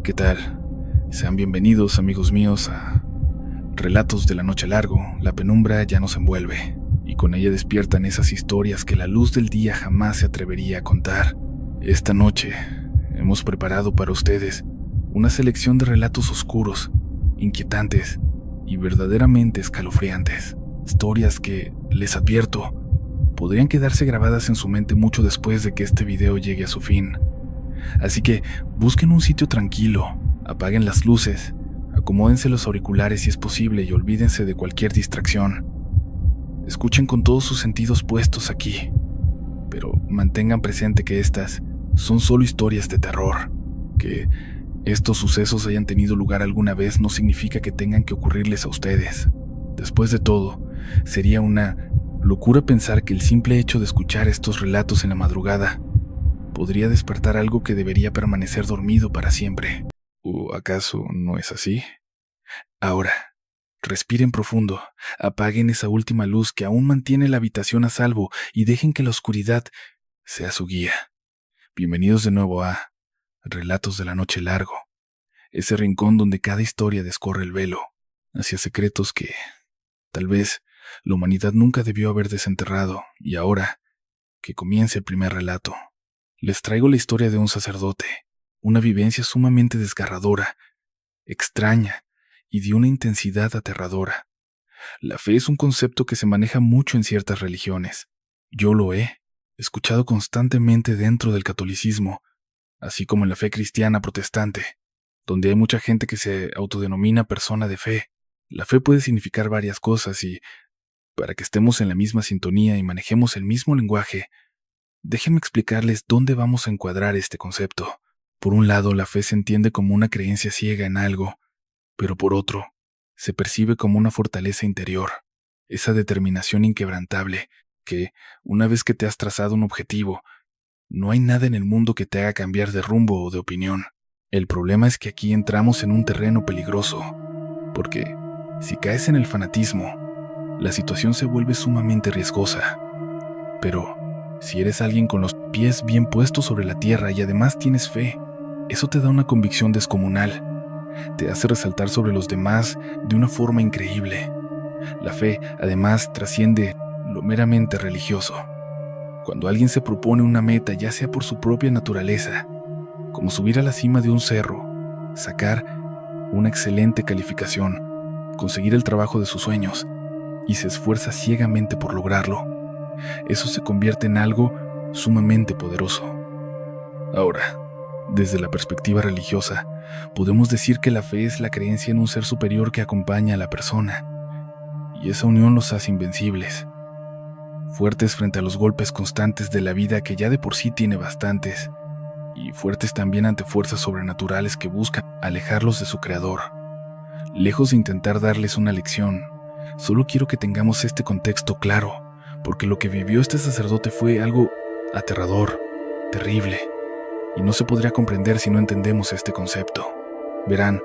¿Qué tal? Sean bienvenidos, amigos míos, a Relatos de la Noche Largo. La penumbra ya nos envuelve, y con ella despiertan esas historias que la luz del día jamás se atrevería a contar. Esta noche hemos preparado para ustedes una selección de relatos oscuros, inquietantes y verdaderamente escalofriantes. Historias que, les advierto, podrían quedarse grabadas en su mente mucho después de que este video llegue a su fin. Así que busquen un sitio tranquilo, apaguen las luces, acomódense los auriculares si es posible y olvídense de cualquier distracción. Escuchen con todos sus sentidos puestos aquí, pero mantengan presente que estas son solo historias de terror. Que estos sucesos hayan tenido lugar alguna vez no significa que tengan que ocurrirles a ustedes. Después de todo, sería una locura pensar que el simple hecho de escuchar estos relatos en la madrugada podría despertar algo que debería permanecer dormido para siempre. ¿O acaso no es así? Ahora, respiren profundo, apaguen esa última luz que aún mantiene la habitación a salvo y dejen que la oscuridad sea su guía. Bienvenidos de nuevo a Relatos de la Noche Largo, ese rincón donde cada historia descorre el velo hacia secretos que, tal vez, la humanidad nunca debió haber desenterrado, y ahora, que comience el primer relato. Les traigo la historia de un sacerdote, una vivencia sumamente desgarradora, extraña y de una intensidad aterradora. La fe es un concepto que se maneja mucho en ciertas religiones. Yo lo he escuchado constantemente dentro del catolicismo, así como en la fe cristiana protestante, donde hay mucha gente que se autodenomina persona de fe. La fe puede significar varias cosas y, para que estemos en la misma sintonía y manejemos el mismo lenguaje, déjenme explicarles dónde vamos a encuadrar este concepto. Por un lado, la fe se entiende como una creencia ciega en algo, pero por otro, se percibe como una fortaleza interior, esa determinación inquebrantable que, una vez que te has trazado un objetivo, no hay nada en el mundo que te haga cambiar de rumbo o de opinión. El problema es que aquí entramos en un terreno peligroso, porque si caes en el fanatismo, la situación se vuelve sumamente riesgosa. Pero si eres alguien con los pies bien puestos sobre la tierra y además tienes fe, eso te da una convicción descomunal. Te hace resaltar sobre los demás de una forma increíble. La fe, además, trasciende lo meramente religioso. Cuando alguien se propone una meta, ya sea por su propia naturaleza, como subir a la cima de un cerro, sacar una excelente calificación, conseguir el trabajo de sus sueños, y se esfuerza ciegamente por lograrlo, eso se convierte en algo sumamente poderoso. Ahora, desde la perspectiva religiosa, podemos decir que la fe es la creencia en un ser superior que acompaña a la persona, y esa unión los hace invencibles, fuertes frente a los golpes constantes de la vida que ya de por sí tiene bastantes, y fuertes también ante fuerzas sobrenaturales que buscan alejarlos de su creador. Lejos de intentar darles una lección, solo quiero que tengamos este contexto claro, porque lo que vivió este sacerdote fue algo aterrador, terrible, y no se podría comprender si no entendemos este concepto. Verán,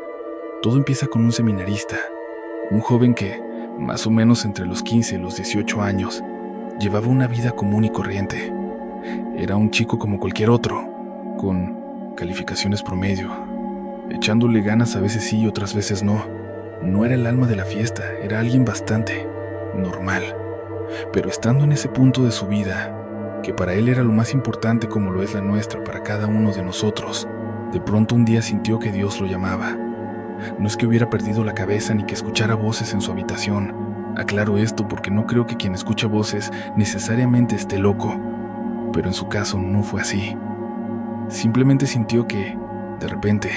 todo empieza con un seminarista, un joven que, más o menos entre los 15 y los 18 años, llevaba una vida común y corriente. Era un chico como cualquier otro, con calificaciones promedio, echándole ganas a veces sí y otras veces no. No era el alma de la fiesta, era alguien bastante normal. Pero estando en ese punto de su vida, que para él era lo más importante como lo es la nuestra para cada uno de nosotros, de pronto un día sintió que Dios lo llamaba. No es que hubiera perdido la cabeza ni que escuchara voces en su habitación. Aclaro esto porque no creo que quien escucha voces necesariamente esté loco, pero en su caso no fue así. Simplemente sintió que, de repente,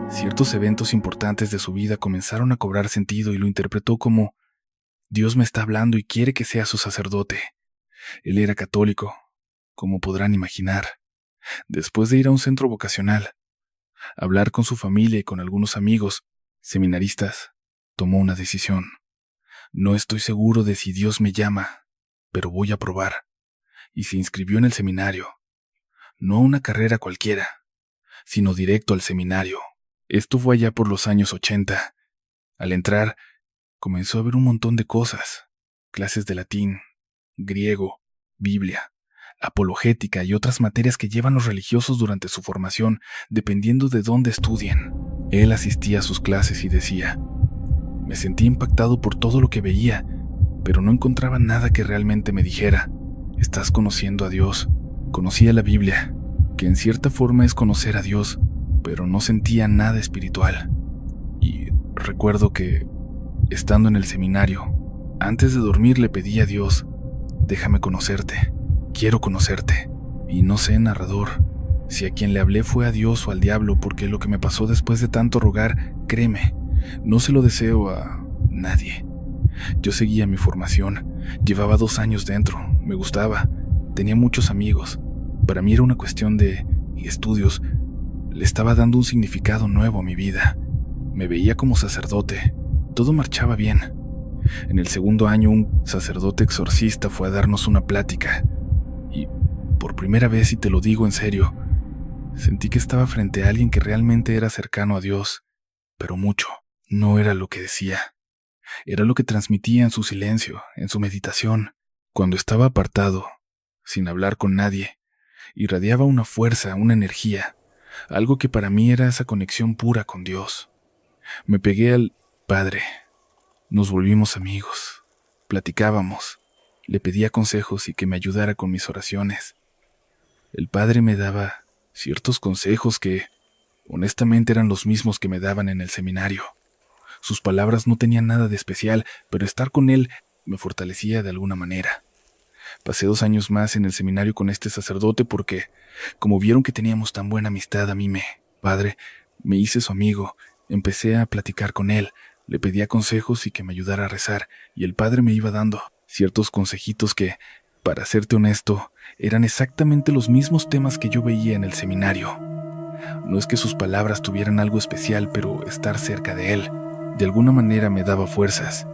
ciertos eventos importantes de su vida comenzaron a cobrar sentido y lo interpretó como: Dios me está hablando y quiere que sea su sacerdote. Él era católico, como podrán imaginar. Después de ir a un centro vocacional, hablar con su familia y con algunos amigos seminaristas, tomó una decisión. No estoy seguro de si Dios me llama, pero voy a probar. Y se inscribió en el seminario. No a una carrera cualquiera, sino directo al seminario. Esto fue allá por los años 80. Al entrar, comenzó a ver un montón de cosas: clases de latín, griego, Biblia, apologética y otras materias que llevan los religiosos durante su formación, dependiendo de dónde estudien. Él asistía a sus clases y decía: me sentí impactado por todo lo que veía, pero no encontraba nada que realmente me dijera: estás conociendo a Dios. Conocía la Biblia, que en cierta forma es conocer a Dios, pero no sentía nada espiritual. Y recuerdo que, estando en el seminario, antes de dormir le pedí a Dios: déjame conocerte, quiero conocerte. Y no sé, narrador, si a quien le hablé fue a Dios o al diablo, porque lo que me pasó después de tanto rogar, créeme, no se lo deseo a nadie. Yo seguía mi formación, llevaba 2 años dentro, me gustaba, tenía muchos amigos. Para mí era una cuestión de estudios. Le estaba dando un significado nuevo a mi vida. Me veía como sacerdote, todo marchaba bien. En el segundo año, un sacerdote exorcista fue a darnos una plática, y por primera vez, y te lo digo en serio, sentí que estaba frente a alguien que realmente era cercano a Dios, pero mucho. No era lo que decía, era lo que transmitía en su silencio, en su meditación. Cuando estaba apartado, sin hablar con nadie, irradiaba una fuerza, una energía, algo que para mí era esa conexión pura con Dios. Me pegué al Padre, nos volvimos amigos, platicábamos, le pedía consejos y que me ayudara con mis oraciones. El Padre me daba ciertos consejos que, honestamente, eran los mismos que me daban en el seminario. Sus palabras no tenían nada de especial, pero estar con él me fortalecía de alguna manera. Pasé 2 años más en el seminario con este sacerdote porque, como vieron que teníamos tan buena amistad, Padre, me hice su amigo, empecé a platicar con él, le pedía consejos y que me ayudara a rezar, y el Padre me iba dando ciertos consejitos que, para serte honesto, eran exactamente los mismos temas que yo veía en el seminario. No es que sus palabras tuvieran algo especial, pero estar cerca de él, de alguna manera me daba fuerzas.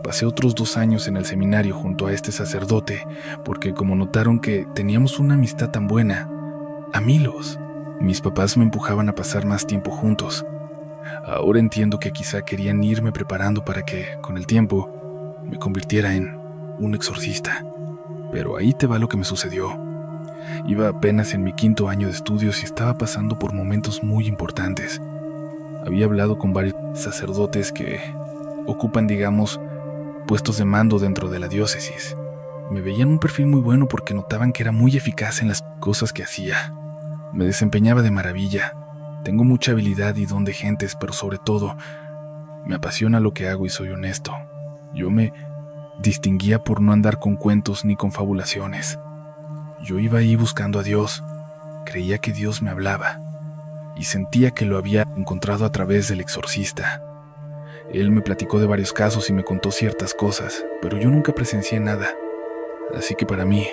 Pasé otros 2 años en el seminario junto a este sacerdote, porque como notaron que teníamos una amistad tan buena, a milos, mis papás me empujaban a pasar más tiempo juntos. Ahora entiendo que quizá querían irme preparando para que, con el tiempo, me convirtiera en un exorcista. Pero ahí te va lo que me sucedió. Iba apenas en mi 5º año de estudios y estaba pasando por momentos muy importantes. Había hablado con varios sacerdotes que ocupan, digamos, puestos de mando dentro de la diócesis. Me veían un perfil muy bueno porque notaban que era muy eficaz en las cosas que hacía. Me desempeñaba de maravilla. Tengo mucha habilidad y don de gentes, pero sobre todo, me apasiona lo que hago y soy honesto. Yo me distinguía por no andar con cuentos ni confabulaciones. Yo iba ahí buscando a Dios. Creía que Dios me hablaba y sentía que lo había encontrado a través del exorcista. Él me platicó de varios casos y me contó ciertas cosas, pero yo nunca presencié nada. Así que para mí,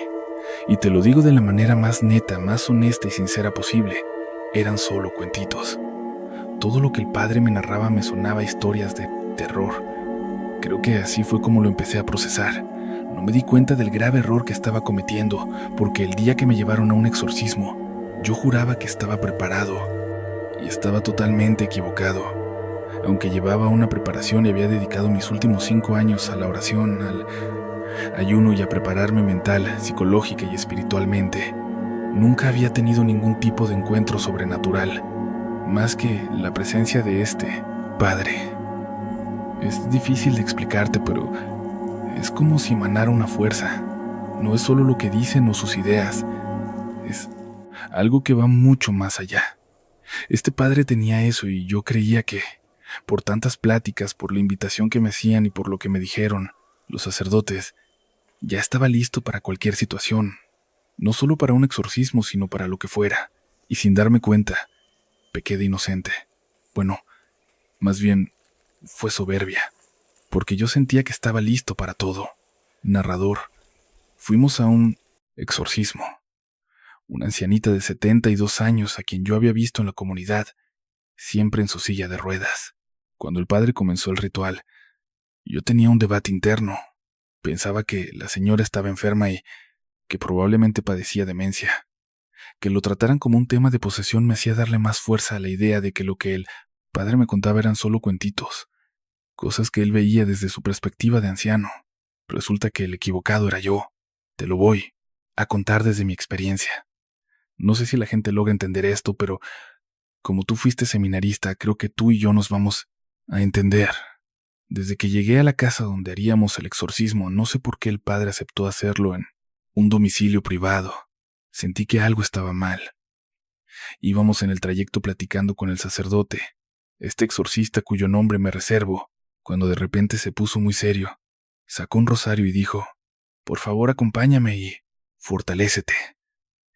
y te lo digo de la manera más neta, más honesta y sincera posible, eran solo cuentitos. Todo lo que el Padre me narraba me sonaba a historias de terror. Creo que así fue como lo empecé a procesar. No me di cuenta del grave error que estaba cometiendo, porque el día que me llevaron a un exorcismo, yo juraba que estaba preparado, y estaba totalmente equivocado. Aunque llevaba una preparación y había dedicado mis últimos 5 años a la oración, al ayuno y a prepararme mental, psicológica y espiritualmente, nunca había tenido ningún tipo de encuentro sobrenatural, más que la presencia de este Padre. Es difícil de explicarte, pero es como si emanara una fuerza. No es solo lo que dicen o sus ideas, es algo que va mucho más allá. Este Padre tenía eso y yo creía que, por tantas pláticas, por la invitación que me hacían y por lo que me dijeron los sacerdotes, ya estaba listo para cualquier situación, no solo para un exorcismo, sino para lo que fuera. Y sin darme cuenta, pequé de inocente. Bueno, más bien, fue soberbia, porque yo sentía que estaba listo para todo. Narrador, fuimos a un exorcismo. Una ancianita de 72 años a quien yo había visto en la comunidad, siempre en su silla de ruedas. Cuando el padre comenzó el ritual, yo tenía un debate interno. Pensaba que la señora estaba enferma y que probablemente padecía demencia. Que lo trataran como un tema de posesión me hacía darle más fuerza a la idea de que lo que el padre me contaba eran solo cuentitos, cosas que él veía desde su perspectiva de anciano. Resulta que el equivocado era yo. Te lo voy a contar desde mi experiencia. No sé si la gente logra entender esto, pero Como tú fuiste seminarista, creo que tú y yo nos vamos a entender. Desde que llegué a la casa donde haríamos el exorcismo, no sé por qué el padre aceptó hacerlo en un domicilio privado. Sentí que algo estaba mal. Íbamos en el trayecto platicando con el sacerdote, este exorcista cuyo nombre me reservo, cuando de repente se puso muy serio. Sacó un rosario y dijo: «Por favor, acompáñame y fortalécete».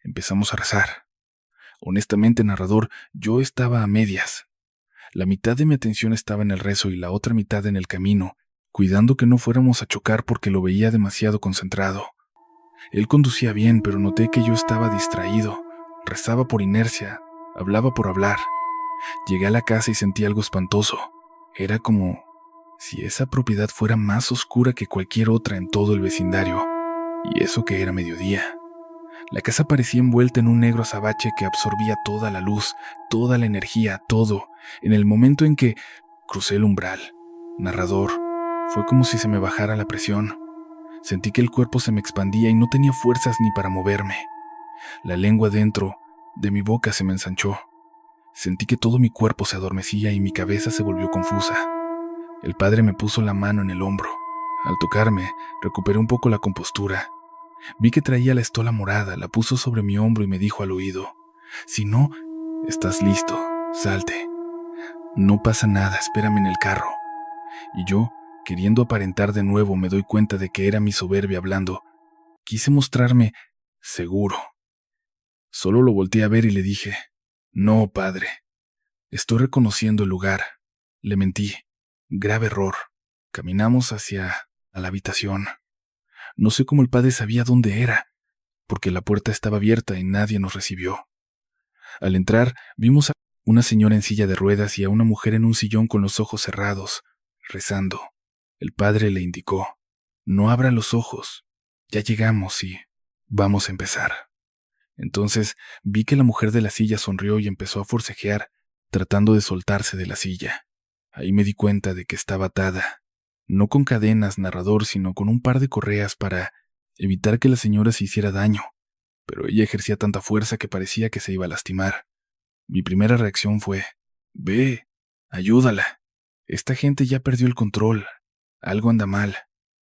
Empezamos a rezar. Honestamente, narrador, yo estaba a medias. La mitad de mi atención estaba en el rezo y la otra mitad en el camino, cuidando que no fuéramos a chocar porque lo veía demasiado concentrado. Él conducía bien, pero noté que yo estaba distraído. Rezaba por inercia, hablaba por hablar. Llegué a la casa y sentí algo espantoso. Era como si esa propiedad fuera más oscura que cualquier otra en todo el vecindario. Y eso que era mediodía. La casa parecía envuelta en un negro azabache que absorbía toda la luz, toda la energía, todo. En el momento en que crucé el umbral, narrador, fue como si se me bajara la presión. Sentí que el cuerpo se me expandía y no tenía fuerzas ni para moverme. La lengua dentro de mi boca se me ensanchó. Sentí que todo mi cuerpo se adormecía y mi cabeza se volvió confusa. El padre me puso la mano en el hombro. Al tocarme, recuperé un poco la compostura. Vi que traía la estola morada, la puso sobre mi hombro y me dijo al oído: «Si no estás listo, salte. No pasa nada, espérame en el carro». Y yo, queriendo aparentar de nuevo, me doy cuenta de que era mi soberbia hablando. Quise mostrarme seguro. Solo lo volteé a ver y le dije: «No, padre. Estoy reconociendo el lugar». Le mentí. Grave error. Caminamos hacia la habitación. No sé cómo el padre sabía dónde era, porque la puerta estaba abierta y nadie nos recibió. Al entrar, vimos a una señora en silla de ruedas y a una mujer en un sillón con los ojos cerrados, rezando. El padre le indicó: «No abra los ojos. Ya llegamos y vamos a empezar». Entonces vi que la mujer de la silla sonrió y empezó a forcejear, tratando de soltarse de la silla. Ahí me di cuenta de que estaba atada, no con cadenas, narrador, sino con un par de correas para evitar que la señora se hiciera daño, pero ella ejercía tanta fuerza que parecía que se iba a lastimar. Mi primera reacción fue: «Ve, ayúdala. Esta gente ya perdió el control. Algo anda mal».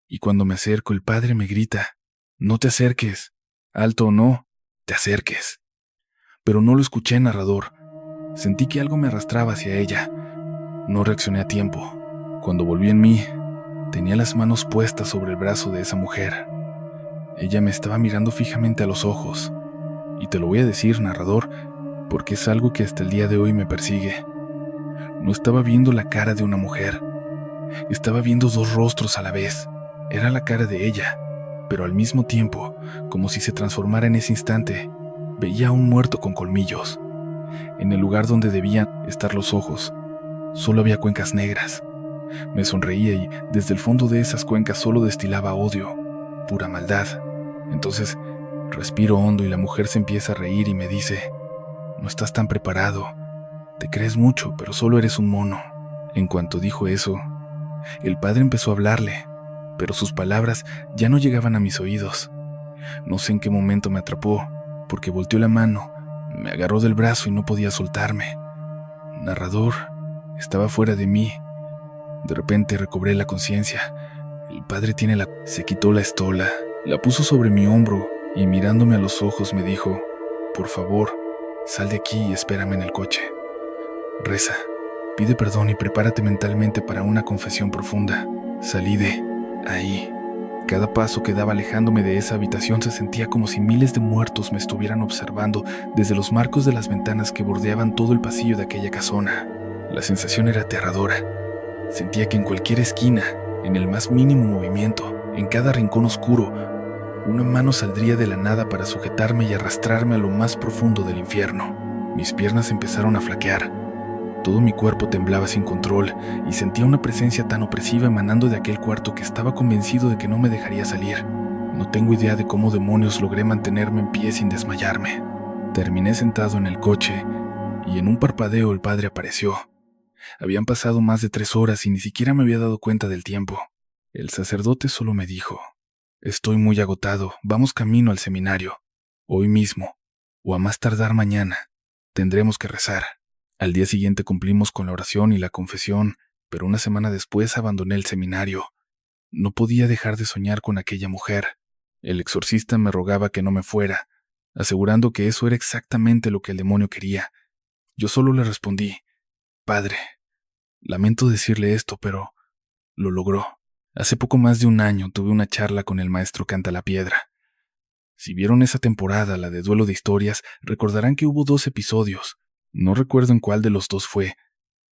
Y cuando me acerco, el padre me grita: «No te acerques. Alto o no, te acerques». Pero no lo escuché, narrador. Sentí que algo me arrastraba hacia ella. No reaccioné a tiempo. Cuando volví en mí, tenía las manos puestas sobre el brazo de esa mujer. Ella me estaba mirando fijamente a los ojos. Y te lo voy a decir, narrador, porque es algo que hasta el día de hoy me persigue. No estaba viendo la cara de una mujer. Estaba viendo dos rostros a la vez. Era la cara de ella, pero al mismo tiempo, como si se transformara en ese instante, veía a un muerto con colmillos. En el lugar donde debían estar los ojos, solo había cuencas negras. Me sonreía y desde el fondo de esas cuencas solo destilaba odio, pura maldad. Entonces respiro hondo y la mujer se empieza a reír y me dice: «No estás tan preparado. Te crees mucho, pero solo eres un mono». En cuanto dijo eso, el padre empezó a hablarle, pero sus palabras ya no llegaban a mis oídos. No sé en qué momento me atrapó, porque volteó la mano, me agarró del brazo y no podía soltarme. Narrador, estaba fuera de mí. De repente recobré la conciencia. El padre Se quitó la estola, la puso sobre mi hombro y mirándome a los ojos me dijo: «Por favor, sal de aquí y espérame en el coche. Reza, pide perdón y prepárate mentalmente para una confesión profunda». Salí de ahí. Cada paso que daba alejándome de esa habitación se sentía como si miles de muertos me estuvieran observando desde los marcos de las ventanas que bordeaban todo el pasillo de aquella casona. La sensación era aterradora. Sentía que en cualquier esquina, en el más mínimo movimiento, en cada rincón oscuro, una mano saldría de la nada para sujetarme y arrastrarme a lo más profundo del infierno. Mis piernas empezaron a flaquear. Todo mi cuerpo temblaba sin control y sentía una presencia tan opresiva emanando de aquel cuarto que estaba convencido de que no me dejaría salir. No tengo idea de cómo demonios logré mantenerme en pie sin desmayarme. Terminé sentado en el coche y en un parpadeo el padre apareció. Habían pasado más de 3 horas y ni siquiera me había dado cuenta del tiempo. El sacerdote solo me dijo: «Estoy muy agotado, vamos camino al seminario. Hoy mismo, o a más tardar mañana, tendremos que rezar». Al día siguiente cumplimos con la oración y la confesión, pero una semana después abandoné el seminario. No podía dejar de soñar con aquella mujer. El exorcista me rogaba que no me fuera, asegurando que eso era exactamente lo que el demonio quería. Yo solo le respondí: Padre, lamento decirle esto, pero lo logró. Hace poco más de un año tuve una charla con el maestro Cantalapiedra. Si vieron esa temporada, la de Duelo de Historias, recordarán que hubo 2 episodios. No recuerdo en cuál de los 2 fue,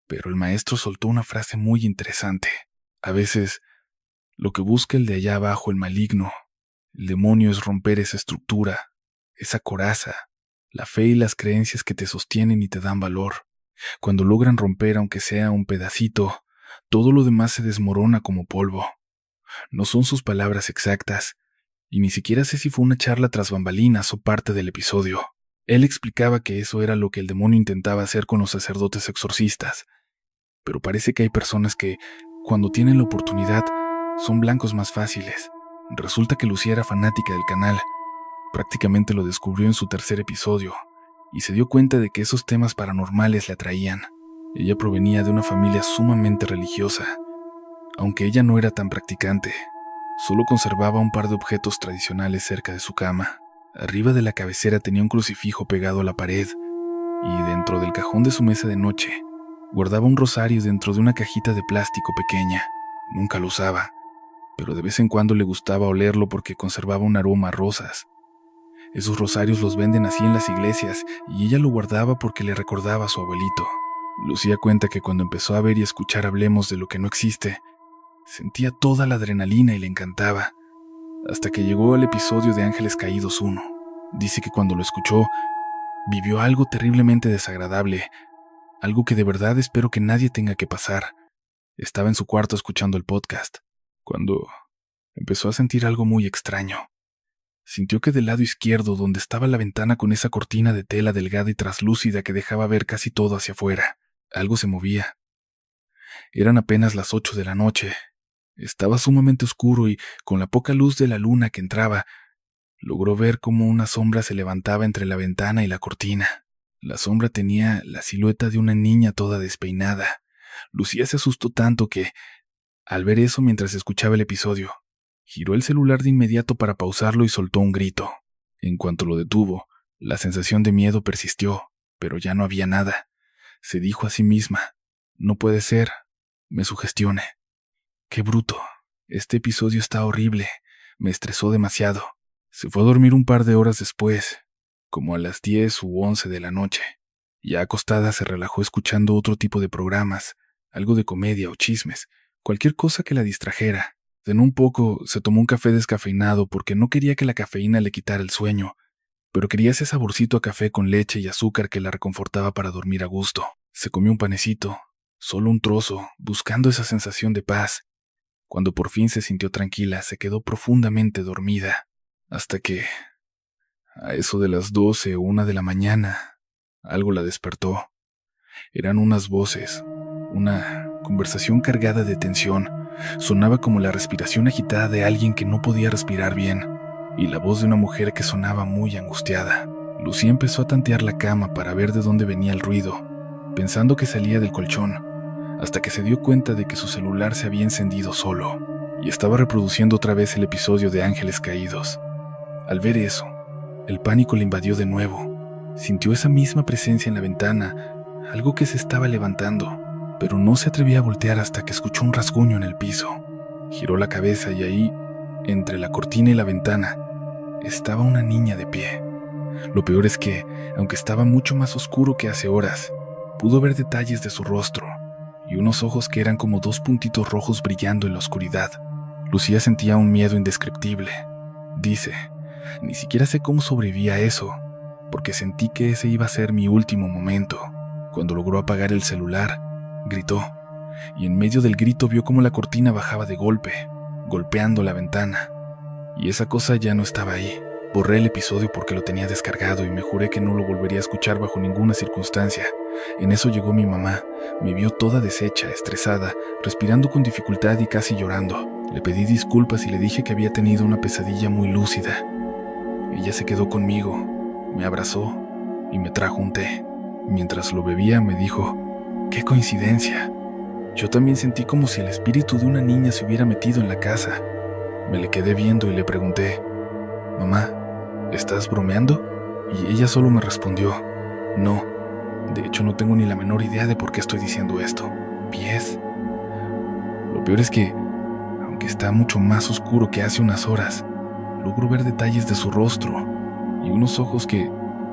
pero el maestro soltó una frase muy interesante. A veces, lo que busca el de allá abajo, el maligno, el demonio, es romper esa estructura, esa coraza, la fe y las creencias que te sostienen y te dan valor. Cuando logran romper, aunque sea un pedacito, todo lo demás se desmorona como polvo. No son sus palabras exactas, y ni siquiera sé si fue una charla tras bambalinas o parte del episodio. Él explicaba que eso era lo que el demonio intentaba hacer con los sacerdotes exorcistas. Pero parece que hay personas que, cuando tienen la oportunidad, son blancos más fáciles. Resulta que Lucía era fanática del canal. Prácticamente lo descubrió en su 3er episodio, y se dio cuenta de que esos temas paranormales le atraían. Ella provenía de una familia sumamente religiosa, aunque ella no era tan practicante. Solo conservaba un par de objetos tradicionales cerca de su cama. Arriba de la cabecera tenía un crucifijo pegado a la pared, y dentro del cajón de su mesa de noche guardaba un rosario dentro de una cajita de plástico pequeña. Nunca lo usaba, pero de vez en cuando le gustaba olerlo porque conservaba un aroma a rosas. Esos rosarios los venden así en las iglesias, y ella lo guardaba porque le recordaba a su abuelito. Lucía cuenta que cuando empezó a ver y escuchar Hablemos de lo que no existe, sentía toda la adrenalina y le encantaba, hasta que llegó el episodio de Ángeles Caídos 1. Dice que cuando lo escuchó, vivió algo terriblemente desagradable, algo que de verdad espero que nadie tenga que pasar. Estaba en su cuarto escuchando el podcast, cuando empezó a sentir algo muy extraño. Sintió que del lado izquierdo, donde estaba la ventana con esa cortina de tela delgada y traslúcida que dejaba ver casi todo hacia afuera, algo se movía. Eran apenas las 8 de la noche. Estaba sumamente oscuro y, con la poca luz de la luna que entraba, logró ver cómo una sombra se levantaba entre la ventana y la cortina. La sombra tenía la silueta de una niña toda despeinada. Lucía se asustó tanto que, al ver eso mientras escuchaba el episodio, giró el celular de inmediato para pausarlo y soltó un grito. En cuanto lo detuvo, la sensación de miedo persistió, pero ya no había nada. Se dijo a sí misma: no puede ser, me sugestione. Qué bruto, este episodio está horrible, me estresó demasiado. Se fue a dormir un par de horas después, como a las 10 u 11 de la noche. Ya acostada se relajó escuchando otro tipo de programas, algo de comedia o chismes, cualquier cosa que la distrajera. En un poco se tomó un café descafeinado porque no quería que la cafeína le quitara el sueño, pero quería ese saborcito a café con leche y azúcar que la reconfortaba para dormir a gusto. Se comió un panecito, solo un trozo, buscando esa sensación de paz. Cuando por fin se sintió tranquila, se quedó profundamente dormida, hasta que, a eso de las 12 o 1 de la mañana, algo la despertó. Eran unas voces, una conversación cargada de tensión. Sonaba como la respiración agitada de alguien que no podía respirar bien, y la voz de una mujer que sonaba muy angustiada. Lucía empezó a tantear la cama para ver de dónde venía el ruido, pensando que salía del colchón, hasta que se dio cuenta de que su celular se había encendido solo, y estaba reproduciendo otra vez el episodio de Ángeles Caídos. Al ver eso, el pánico le invadió de nuevo. Sintió esa misma presencia en la ventana, algo que se estaba levantando, pero no se atrevía a voltear hasta que escuchó un rasguño en el piso. Giró la cabeza y ahí, entre la cortina y la ventana, estaba una niña de pie. Lo peor es que, aunque estaba mucho más oscuro que hace horas, pudo ver detalles de su rostro y unos ojos que eran como 2 puntitos rojos brillando en la oscuridad. Lucía sentía un miedo indescriptible. Dice: ni siquiera sé cómo sobreviví a eso, porque sentí que ese iba a ser mi último momento. Cuando logró apagar el celular, gritó, y en medio del grito vio cómo la cortina bajaba de golpe, golpeando la ventana. Y esa cosa ya no estaba ahí. Borré el episodio porque lo tenía descargado y me juré que no lo volvería a escuchar bajo ninguna circunstancia. En eso llegó mi mamá. Me vio toda deshecha, estresada, respirando con dificultad y casi llorando. Le pedí disculpas y le dije que había tenido una pesadilla muy lúcida. Ella se quedó conmigo, me abrazó y me trajo un té. Mientras lo bebía me dijo, ¡qué coincidencia! Yo también sentí como si el espíritu de una niña se hubiera metido en la casa. Me le quedé viendo y le pregunté, mamá, ¿estás bromeando? Y ella solo me respondió, no, de hecho no tengo ni la menor idea de por qué estoy diciendo esto. ¿Pies? Lo peor es que, aunque está mucho más oscuro que hace unas horas, logro ver detalles de su rostro y unos ojos que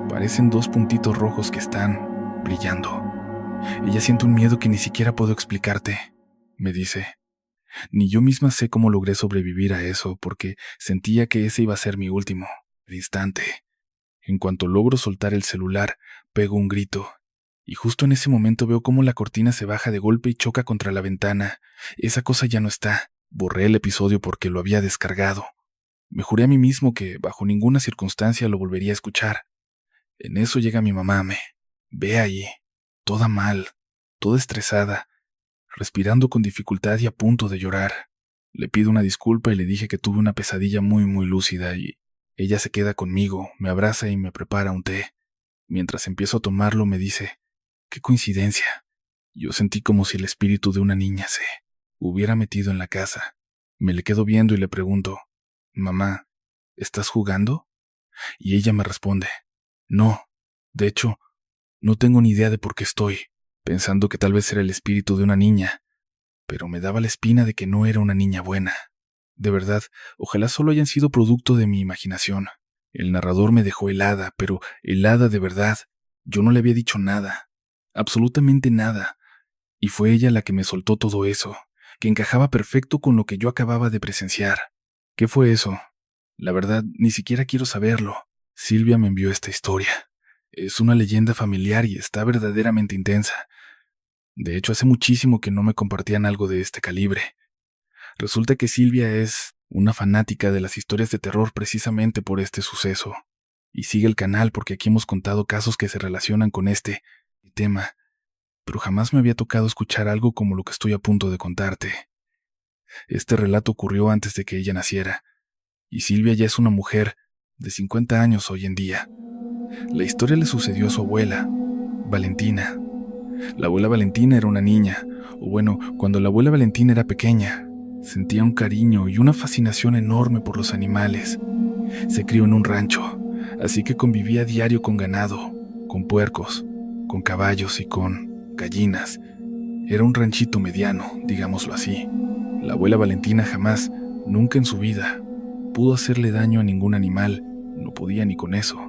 parecen dos puntitos rojos que están brillando. Ella siente un miedo que ni siquiera puedo explicarte, me dice. Ni yo misma sé cómo logré sobrevivir a eso, porque sentía que ese iba a ser mi último instante. En cuanto logro soltar el celular, pego un grito, y justo en ese momento veo cómo la cortina se baja de golpe y choca contra la ventana. Esa cosa ya no está. Borré el episodio porque lo había descargado. Me juré a mí mismo que bajo ninguna circunstancia lo volvería a escuchar. En eso llega mi mamá, me ve ahí, toda mal, toda estresada, respirando con dificultad y a punto de llorar. Le pido una disculpa y le dije que tuve una pesadilla muy lúcida y ella se queda conmigo, me abraza y me prepara un té. Mientras empiezo a tomarlo me dice, ¡qué coincidencia! Yo sentí como si el espíritu de una niña se hubiera metido en la casa. Me le quedo viendo y le pregunto, mamá, ¿estás jugando? Y ella me responde, no, de hecho, no tengo ni idea de por qué estoy, pensando que tal vez era el espíritu de una niña, pero me daba la espina de que no era una niña buena. De verdad, ojalá solo hayan sido producto de mi imaginación. El narrador me dejó helada, pero helada de verdad. Yo no le había dicho nada, absolutamente nada, y fue ella la que me soltó todo eso, que encajaba perfecto con lo que yo acababa de presenciar. ¿Qué fue eso? La verdad, ni siquiera quiero saberlo. Silvia me envió esta historia. Es una leyenda familiar y está verdaderamente intensa. De hecho, hace muchísimo que no me compartían algo de este calibre. Resulta que Silvia es una fanática de las historias de terror precisamente por este suceso. Y sigue el canal porque aquí hemos contado casos que se relacionan con este tema. Pero jamás me había tocado escuchar algo como lo que estoy a punto de contarte. Este relato ocurrió antes de que ella naciera. Y Silvia ya es una mujer de 50 años hoy en día. La historia le sucedió a su abuela, Valentina. La abuela Valentina era una niña, o bueno, cuando la abuela Valentina era pequeña, sentía un cariño y una fascinación enorme por los animales. Se crió en un rancho, así que convivía a diario con ganado, con puercos, con caballos y con gallinas. Era un ranchito mediano, digámoslo así. La abuela Valentina jamás, nunca en su vida, pudo hacerle daño a ningún animal, no podía ni con eso.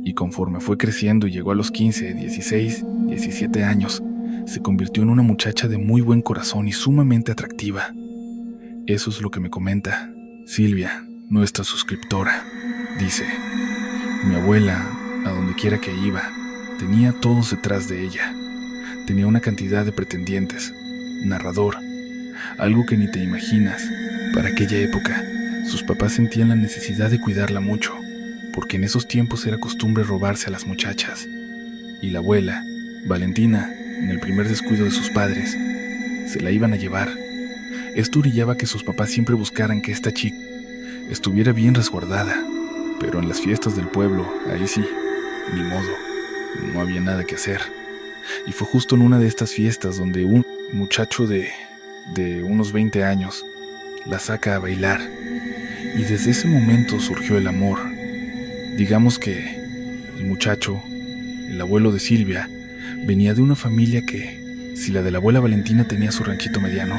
Y conforme fue creciendo y llegó a los 15, 16, 17 años, se convirtió en una muchacha de muy buen corazón y sumamente atractiva. Eso es lo que me comenta Silvia, nuestra suscriptora. Dice, mi abuela, a donde quiera que iba, tenía a todos detrás de ella. Tenía una cantidad de pretendientes, narrador, algo que ni te imaginas. Para aquella época, sus papás sentían la necesidad de cuidarla mucho, porque en esos tiempos era costumbre robarse a las muchachas. Y la abuela, Valentina, en el primer descuido de sus padres, se la iban a llevar. Esto orillaba que sus papás siempre buscaran que esta chica estuviera bien resguardada, pero en las fiestas del pueblo, ahí sí, ni modo, no había nada que hacer. Y fue justo en una de estas fiestas donde un muchacho de unos 20 años la saca a bailar, y desde ese momento surgió el amor. Digamos que el muchacho, el abuelo de Silvia, venía de una familia que, si la de la abuela Valentina tenía su ranchito mediano,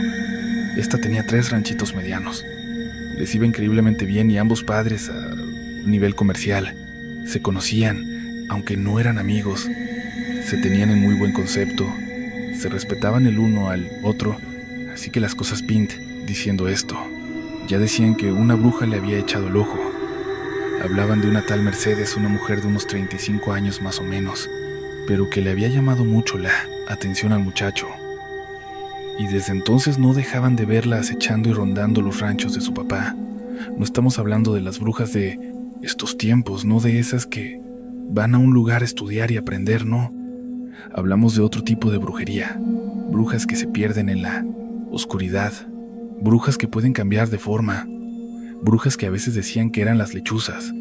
esta tenía 3 ranchitos medianos. Les iba increíblemente bien y ambos padres a nivel comercial se conocían, aunque no eran amigos. Se tenían en muy buen concepto, se respetaban el uno al otro, así que las cosas pint diciendo esto. Ya decían que una bruja le había echado el ojo. Hablaban de una tal Mercedes, una mujer de unos 35 años más o menos, pero que le había llamado mucho la atención al muchacho. Y desde entonces no dejaban de verla acechando y rondando los ranchos de su papá. No estamos hablando de las brujas de estos tiempos, no de esas que van a un lugar a estudiar y aprender, no. Hablamos de otro tipo de brujería, brujas que se pierden en la oscuridad, brujas que pueden cambiar de forma, brujas que a veces decían que eran las lechuzas,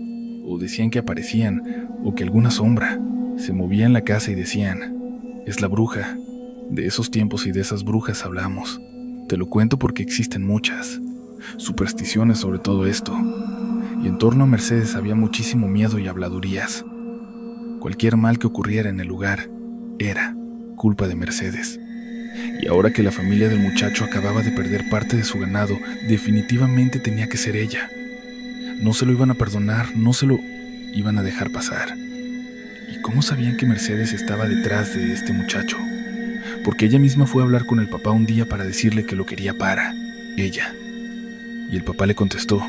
o decían que aparecían, o que alguna sombra. Se movía en la casa y decían, es la bruja. De esos tiempos y de esas brujas hablamos. Te lo cuento porque existen muchas supersticiones sobre todo esto, y en torno a Mercedes había muchísimo miedo y habladurías. Cualquier mal que ocurriera en el lugar era culpa de Mercedes. Y ahora que la familia del muchacho acababa de perder parte de su ganado, definitivamente tenía que ser ella. No se lo iban a perdonar, no se lo iban a dejar pasar. ¿Y cómo sabían que Mercedes estaba detrás de este muchacho? Porque ella misma fue a hablar con el papá un día para decirle que lo quería para ella. Y el papá le contestó,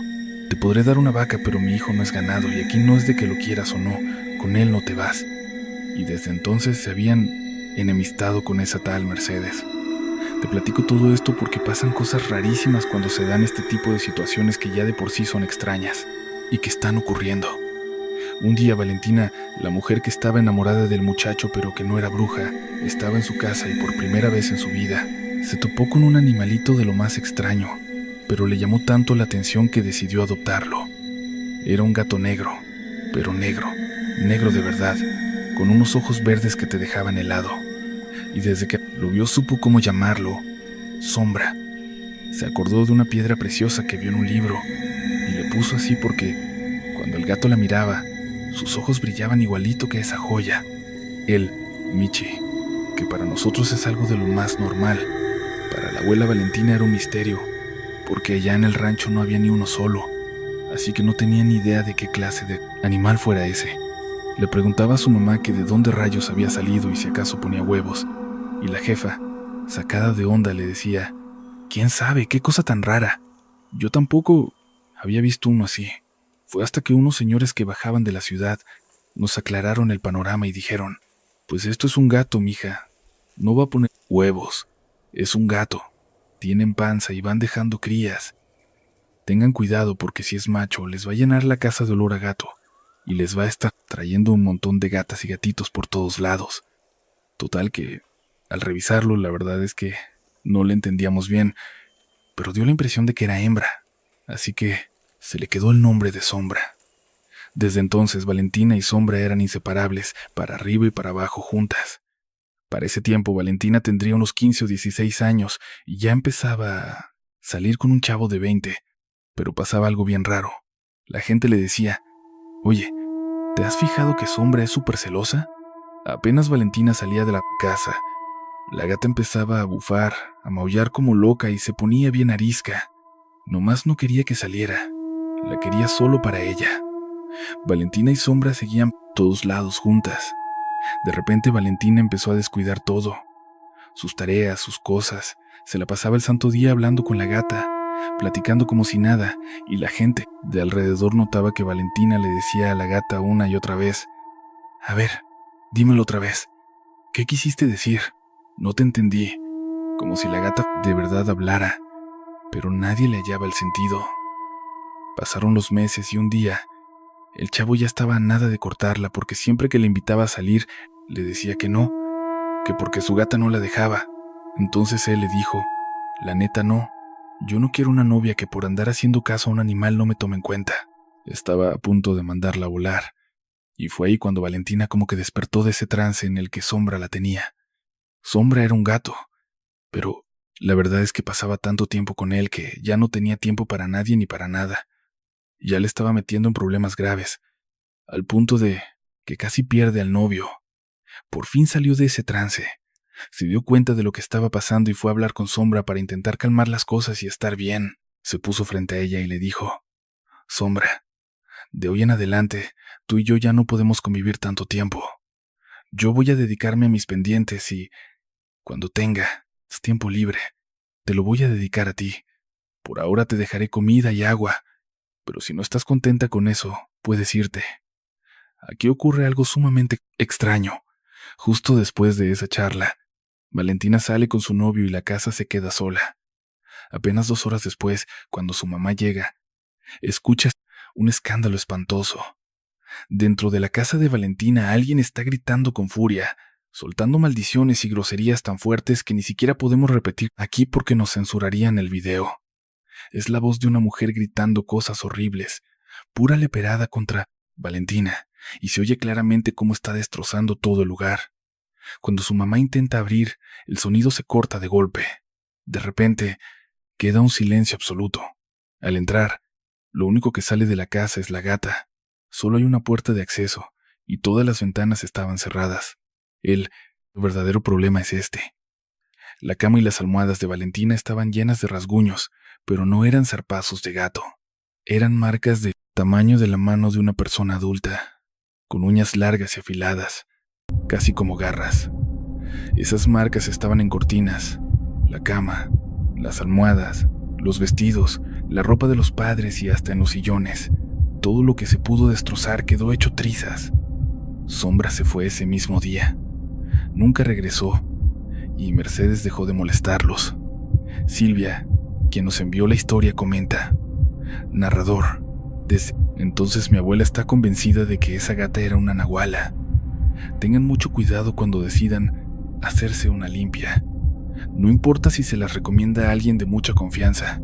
te podré dar una vaca, pero mi hijo no es ganado y aquí no es de que lo quieras o no, con él no te vas. Y desde entonces se habían enemistado con esa tal Mercedes. Te platico todo esto porque pasan cosas rarísimas cuando se dan este tipo de situaciones que ya de por sí son extrañas y que están ocurriendo. Un día Valentina, la mujer que estaba enamorada del muchacho pero que no era bruja, estaba en su casa y por primera vez en su vida se topó con un animalito de lo más extraño, pero le llamó tanto la atención que decidió adoptarlo. Era un gato negro, pero negro, negro de verdad, con unos ojos verdes que te dejaban helado. Y desde que lo vio supo cómo llamarlo, Sombra. Se acordó de una piedra preciosa que vio en un libro y le puso así porque cuando el gato la miraba, sus ojos brillaban igualito que esa joya. El Michi, que para nosotros es algo de lo más normal, para la abuela Valentina era un misterio, porque allá en el rancho no había ni uno solo, así que no tenía ni idea de qué clase de animal fuera ese. Le preguntaba a su mamá que de dónde rayos había salido y si acaso ponía huevos, y la jefa, sacada de onda, le decía, ¿quién sabe? ¿Qué cosa tan rara? Yo tampoco había visto uno así. Fue hasta que unos señores que bajaban de la ciudad nos aclararon el panorama y dijeron, pues esto es un gato, mija. No va a poner huevos. Es un gato. Tienen panza y van dejando crías. Tengan cuidado porque si es macho les va a llenar la casa de olor a gato y les va a estar trayendo un montón de gatas y gatitos por todos lados. Total que, al revisarlo, la verdad es que no le entendíamos bien, pero dio la impresión de que era hembra, así que se le quedó el nombre de Sombra. Desde entonces, Valentina y Sombra eran inseparables, para arriba y para abajo juntas. Para ese tiempo, Valentina tendría unos 15 o 16 años y ya empezaba a salir con un chavo de 20, pero pasaba algo bien raro. La gente le decía, oye, ¿te has fijado que Sombra es súper celosa? Apenas Valentina salía de la casa, la gata empezaba a bufar, a maullar como loca y se ponía bien arisca. Nomás no quería que saliera, la quería solo para ella. Valentina y Sombra seguían todos lados juntas. De repente Valentina empezó a descuidar todo, sus tareas, sus cosas. Se la pasaba el santo día hablando con la gata, platicando como si nada, y la gente de alrededor notaba que Valentina le decía a la gata una y otra vez, a ver, dímelo otra vez, ¿qué quisiste decir? No te entendí, como si la gata de verdad hablara, pero nadie le hallaba el sentido. Pasaron los meses y un día, el chavo ya estaba a nada de cortarla porque siempre que le invitaba a salir, le decía que no, que porque su gata no la dejaba. Entonces él le dijo, la neta no, yo no quiero una novia que por andar haciendo caso a un animal no me tome en cuenta. Estaba a punto de mandarla a volar, y fue ahí cuando Valentina como que despertó de ese trance en el que Sombra la tenía. Sombra era un gato, pero la verdad es que pasaba tanto tiempo con él que ya no tenía tiempo para nadie ni para nada. Ya le estaba metiendo en problemas graves, al punto de que casi pierde al novio. Por fin salió de ese trance. Se dio cuenta de lo que estaba pasando y fue a hablar con Sombra para intentar calmar las cosas y estar bien. Se puso frente a ella y le dijo, Sombra, de hoy en adelante, tú y yo ya no podemos convivir tanto tiempo. Yo voy a dedicarme a mis pendientes y, cuando tenga tiempo libre, te lo voy a dedicar a ti. Por ahora te dejaré comida y agua, pero si no estás contenta con eso, puedes irte. Aquí ocurre algo sumamente extraño. Justo después de esa charla, Valentina sale con su novio y la casa se queda sola. Apenas 2 horas después, cuando su mamá llega, escucha un escándalo espantoso. Dentro de la casa de Valentina alguien está gritando con furia, soltando maldiciones y groserías tan fuertes que ni siquiera podemos repetir aquí porque nos censurarían el video. Es la voz de una mujer gritando cosas horribles, pura leperada contra Valentina, y se oye claramente cómo está destrozando todo el lugar. Cuando su mamá intenta abrir, el sonido se corta de golpe. De repente, queda un silencio absoluto. Al entrar, lo único que sale de la casa es la gata. Solo hay una puerta de acceso, y todas las ventanas estaban cerradas. El verdadero problema es este. La cama y las almohadas de Valentina estaban llenas de rasguños, pero no eran zarpazos de gato. Eran marcas de tamaño de la mano de una persona adulta, con uñas largas y afiladas, casi como garras. Esas marcas estaban en cortinas, la cama, las almohadas, los vestidos, la ropa de los padres y hasta en los sillones. Todo lo que se pudo destrozar quedó hecho trizas. Sombra se fue ese mismo día. Nunca regresó, y Mercedes dejó de molestarlos. Silvia, quien nos envió la historia, comenta: narrador, desde entonces mi abuela está convencida de que esa gata era una nahuala. Tengan mucho cuidado cuando decidan hacerse una limpia. No importa si se las recomienda a alguien de mucha confianza.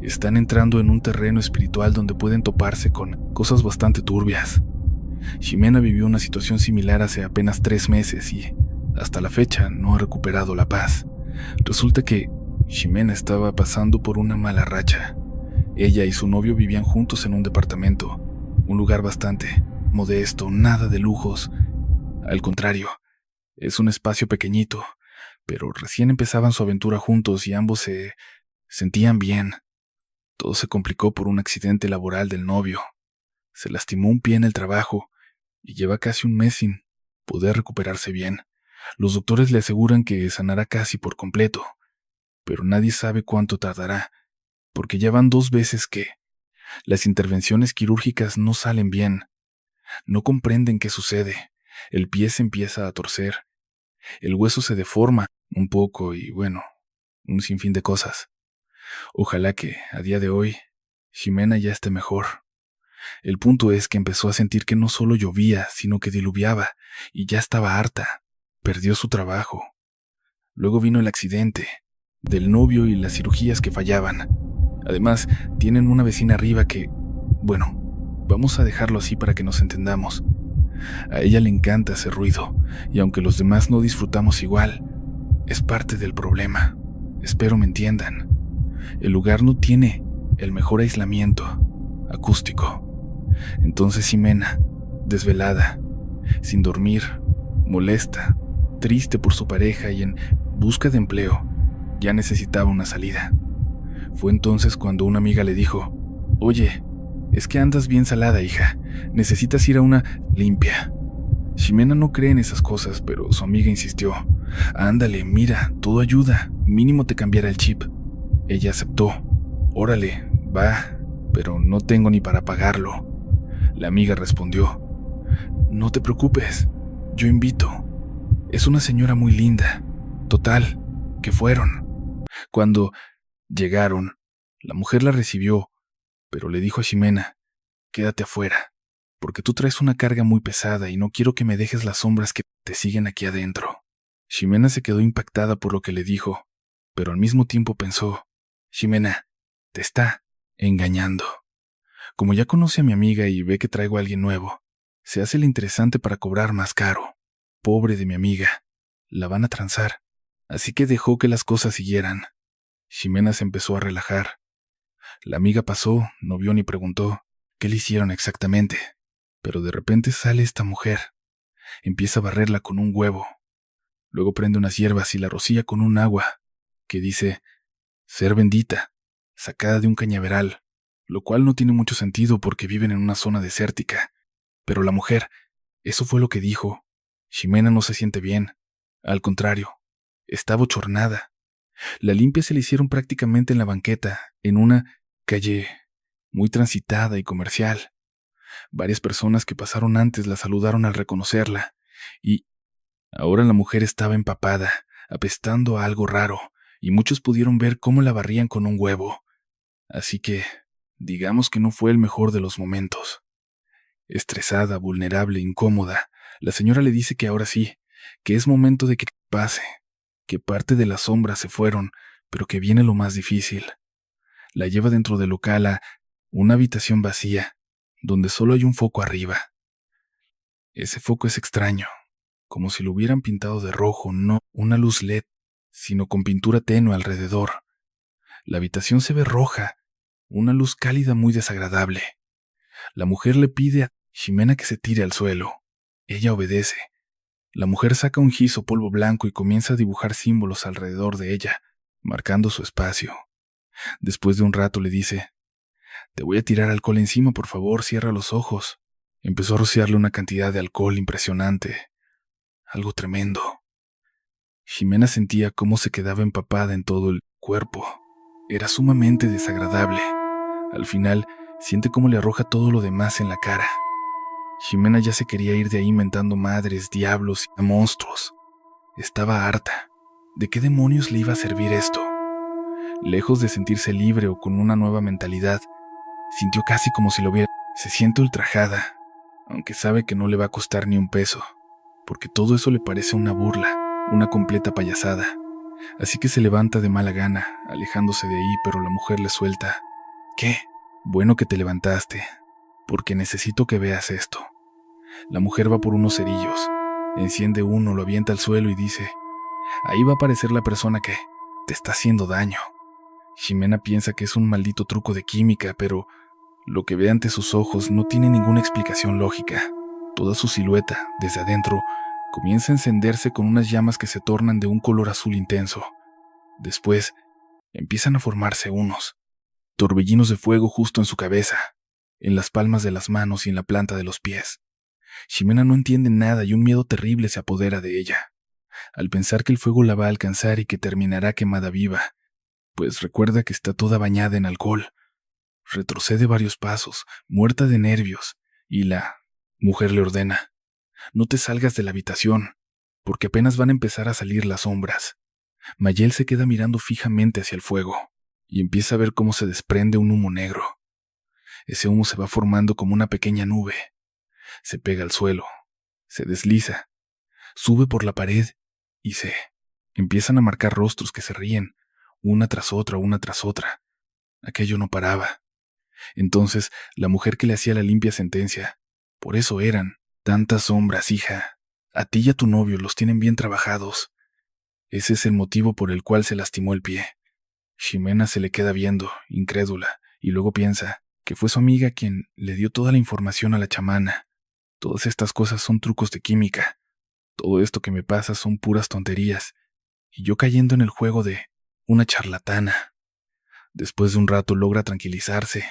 Están entrando en un terreno espiritual donde pueden toparse con cosas bastante turbias. Ximena vivió una situación similar hace apenas 3 meses y, hasta la fecha, no ha recuperado la paz. Resulta que Ximena estaba pasando por una mala racha. Ella y su novio vivían juntos en un departamento, un lugar bastante modesto, nada de lujos. Al contrario, es un espacio pequeñito, pero recién empezaban su aventura juntos y ambos se sentían bien. Todo se complicó por un accidente laboral del novio. Se lastimó un pie en el trabajo y lleva casi un mes sin poder recuperarse bien. Los doctores le aseguran que sanará casi por completo, pero nadie sabe cuánto tardará, porque ya van 2 veces que las intervenciones quirúrgicas no salen bien. No comprenden qué sucede. El pie se empieza a torcer, el hueso se deforma un poco y, bueno, un sinfín de cosas. Ojalá que, a día de hoy, Ximena ya esté mejor. El punto es que empezó a sentir que no solo llovía, sino que diluviaba, y ya estaba harta. Perdió su trabajo. Luego vino el accidente del novio y las cirugías que fallaban. Además, tienen una vecina arriba que, bueno, vamos a dejarlo así para que nos entendamos. A ella le encanta hacer ruido, y aunque los demás no disfrutamos igual, es parte del problema. Espero me entiendan. El lugar no tiene el mejor aislamiento acústico. Entonces Ximena, desvelada, sin dormir, molesta, triste por su pareja y en busca de empleo, ya necesitaba una salida. Fue entonces cuando una amiga le dijo: «Oye, es que andas bien salada, hija. Necesitas ir a una limpia». Ximena no cree en esas cosas, pero su amiga insistió: «Ándale, mira, todo ayuda. Mínimo te cambiará el chip». Ella aceptó. «Órale, va, pero no tengo ni para pagarlo». La amiga respondió: «No te preocupes, yo invito. Es una señora muy linda. Total, que fueron». Cuando llegaron, la mujer la recibió, pero le dijo a Ximena: «Quédate afuera, porque tú traes una carga muy pesada y no quiero que me dejes las sombras que te siguen aquí adentro». Ximena se quedó impactada por lo que le dijo, pero al mismo tiempo pensó: «Ximena, te está engañando. Como ya conoce a mi amiga y ve que traigo a alguien nuevo, se hace el interesante para cobrar más caro. Pobre de mi amiga, la van a transar». Así que dejó que las cosas siguieran. Ximena se empezó a relajar. La amiga pasó, no vio ni preguntó qué le hicieron exactamente, pero de repente sale esta mujer. Empieza a barrerla con un huevo. Luego prende unas hierbas y la rocía con un agua que dice ser bendita, sacada de un cañaveral, lo cual no tiene mucho sentido porque viven en una zona desértica. Pero la mujer, eso fue lo que dijo. Ximena no se siente bien. Al contrario, está bochornada. La limpia se le hicieron prácticamente en la banqueta, en una calle muy transitada y comercial. Varias personas que pasaron antes la saludaron al reconocerla, y ahora la mujer estaba empapada, apestando a algo raro, y muchos pudieron ver cómo la barrían con un huevo. Así que, digamos que no fue el mejor de los momentos. Estresada, vulnerable, incómoda, la señora le dice que ahora sí, que es momento de que pase, que parte de las sombras se fueron, pero que viene lo más difícil. La lleva dentro del local a una habitación vacía, donde solo hay un foco arriba. Ese foco es extraño, como si lo hubieran pintado de rojo, no una luz LED, sino con pintura tenue alrededor. La habitación se ve roja, una luz cálida muy desagradable. La mujer le pide a Ximena que se tire al suelo. Ella obedece. La mujer saca un giz o polvo blanco y comienza a dibujar símbolos alrededor de ella, marcando su espacio. Después de un rato le dice: «Te voy a tirar alcohol encima, por favor, cierra los ojos». Empezó a rociarle una cantidad de alcohol impresionante, algo tremendo. Ximena sentía cómo se quedaba empapada en todo el cuerpo. Era sumamente desagradable. Al final, siente cómo le arroja todo lo demás en la cara. Ximena ya se quería ir de ahí mentando madres, diablos y monstruos. Estaba harta. ¿De qué demonios le iba a servir esto? Lejos de sentirse libre o con una nueva mentalidad, sintió casi como si lo hubiera. Se siente ultrajada, aunque sabe que no le va a costar ni un peso, porque todo eso le parece una burla, una completa payasada. Así que se levanta de mala gana, alejándose de ahí, pero la mujer le suelta: «¿Qué? Bueno que te levantaste, porque necesito que veas esto». La mujer va por unos cerillos, enciende uno, lo avienta al suelo y dice: «Ahí va a aparecer la persona que te está haciendo daño». Ximena piensa que es un maldito truco de química, pero lo que ve ante sus ojos no tiene ninguna explicación lógica. Toda su silueta, desde adentro, comienza a encenderse con unas llamas que se tornan de un color azul intenso. Después, empiezan a formarse unos torbellinos de fuego justo en su cabeza, en las palmas de las manos y en la planta de los pies. Ximena no entiende nada y un miedo terrible se apodera de ella, al pensar que el fuego la va a alcanzar y que terminará quemada viva, pues recuerda que está toda bañada en alcohol. Retrocede varios pasos, muerta de nervios, y la mujer le ordena: «No te salgas de la habitación, porque apenas van a empezar a salir las sombras». Mayel se queda mirando fijamente hacia el fuego, y empieza a ver cómo se desprende un humo negro. Ese humo se va formando como una pequeña nube. Se pega al suelo, se desliza, sube por la pared y se empiezan a marcar rostros que se ríen, una tras otra, una tras otra. Aquello no paraba. Entonces la mujer que le hacía la limpia sentencia: «Por eso eran tantas sombras, hija. A ti y a tu novio los tienen bien trabajados. Ese es el motivo por el cual se lastimó el pie». Ximena se le queda viendo, incrédula, y luego piensa que fue su amiga quien le dio toda la información a la chamana. Todas estas cosas son trucos de química. Todo esto que me pasa son puras tonterías, y yo cayendo en el juego de una charlatana. Después de un rato logra tranquilizarse.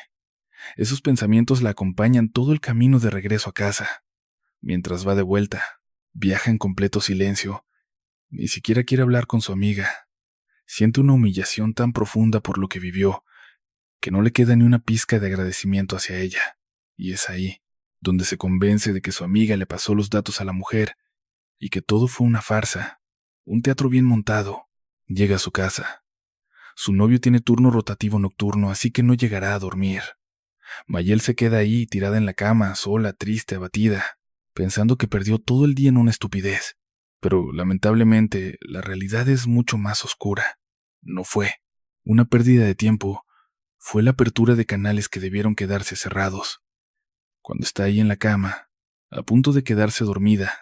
Esos pensamientos la acompañan todo el camino de regreso a casa. Mientras va de vuelta, viaja en completo silencio. Ni siquiera quiere hablar con su amiga. Siente una humillación tan profunda por lo que vivió, que no le queda ni una pizca de agradecimiento hacia ella. Y es ahí donde se convence de que su amiga le pasó los datos a la mujer y que todo fue una farsa, un teatro bien montado. Llega a su casa. Su novio tiene turno rotativo nocturno, así que no llegará a dormir. Mayel se queda ahí, tirada en la cama, sola, triste, abatida, pensando que perdió todo el día en una estupidez. Pero, lamentablemente, la realidad es mucho más oscura. No fue una pérdida de tiempo, fue la apertura de canales que debieron quedarse cerrados. Cuando está ahí en la cama, a punto de quedarse dormida,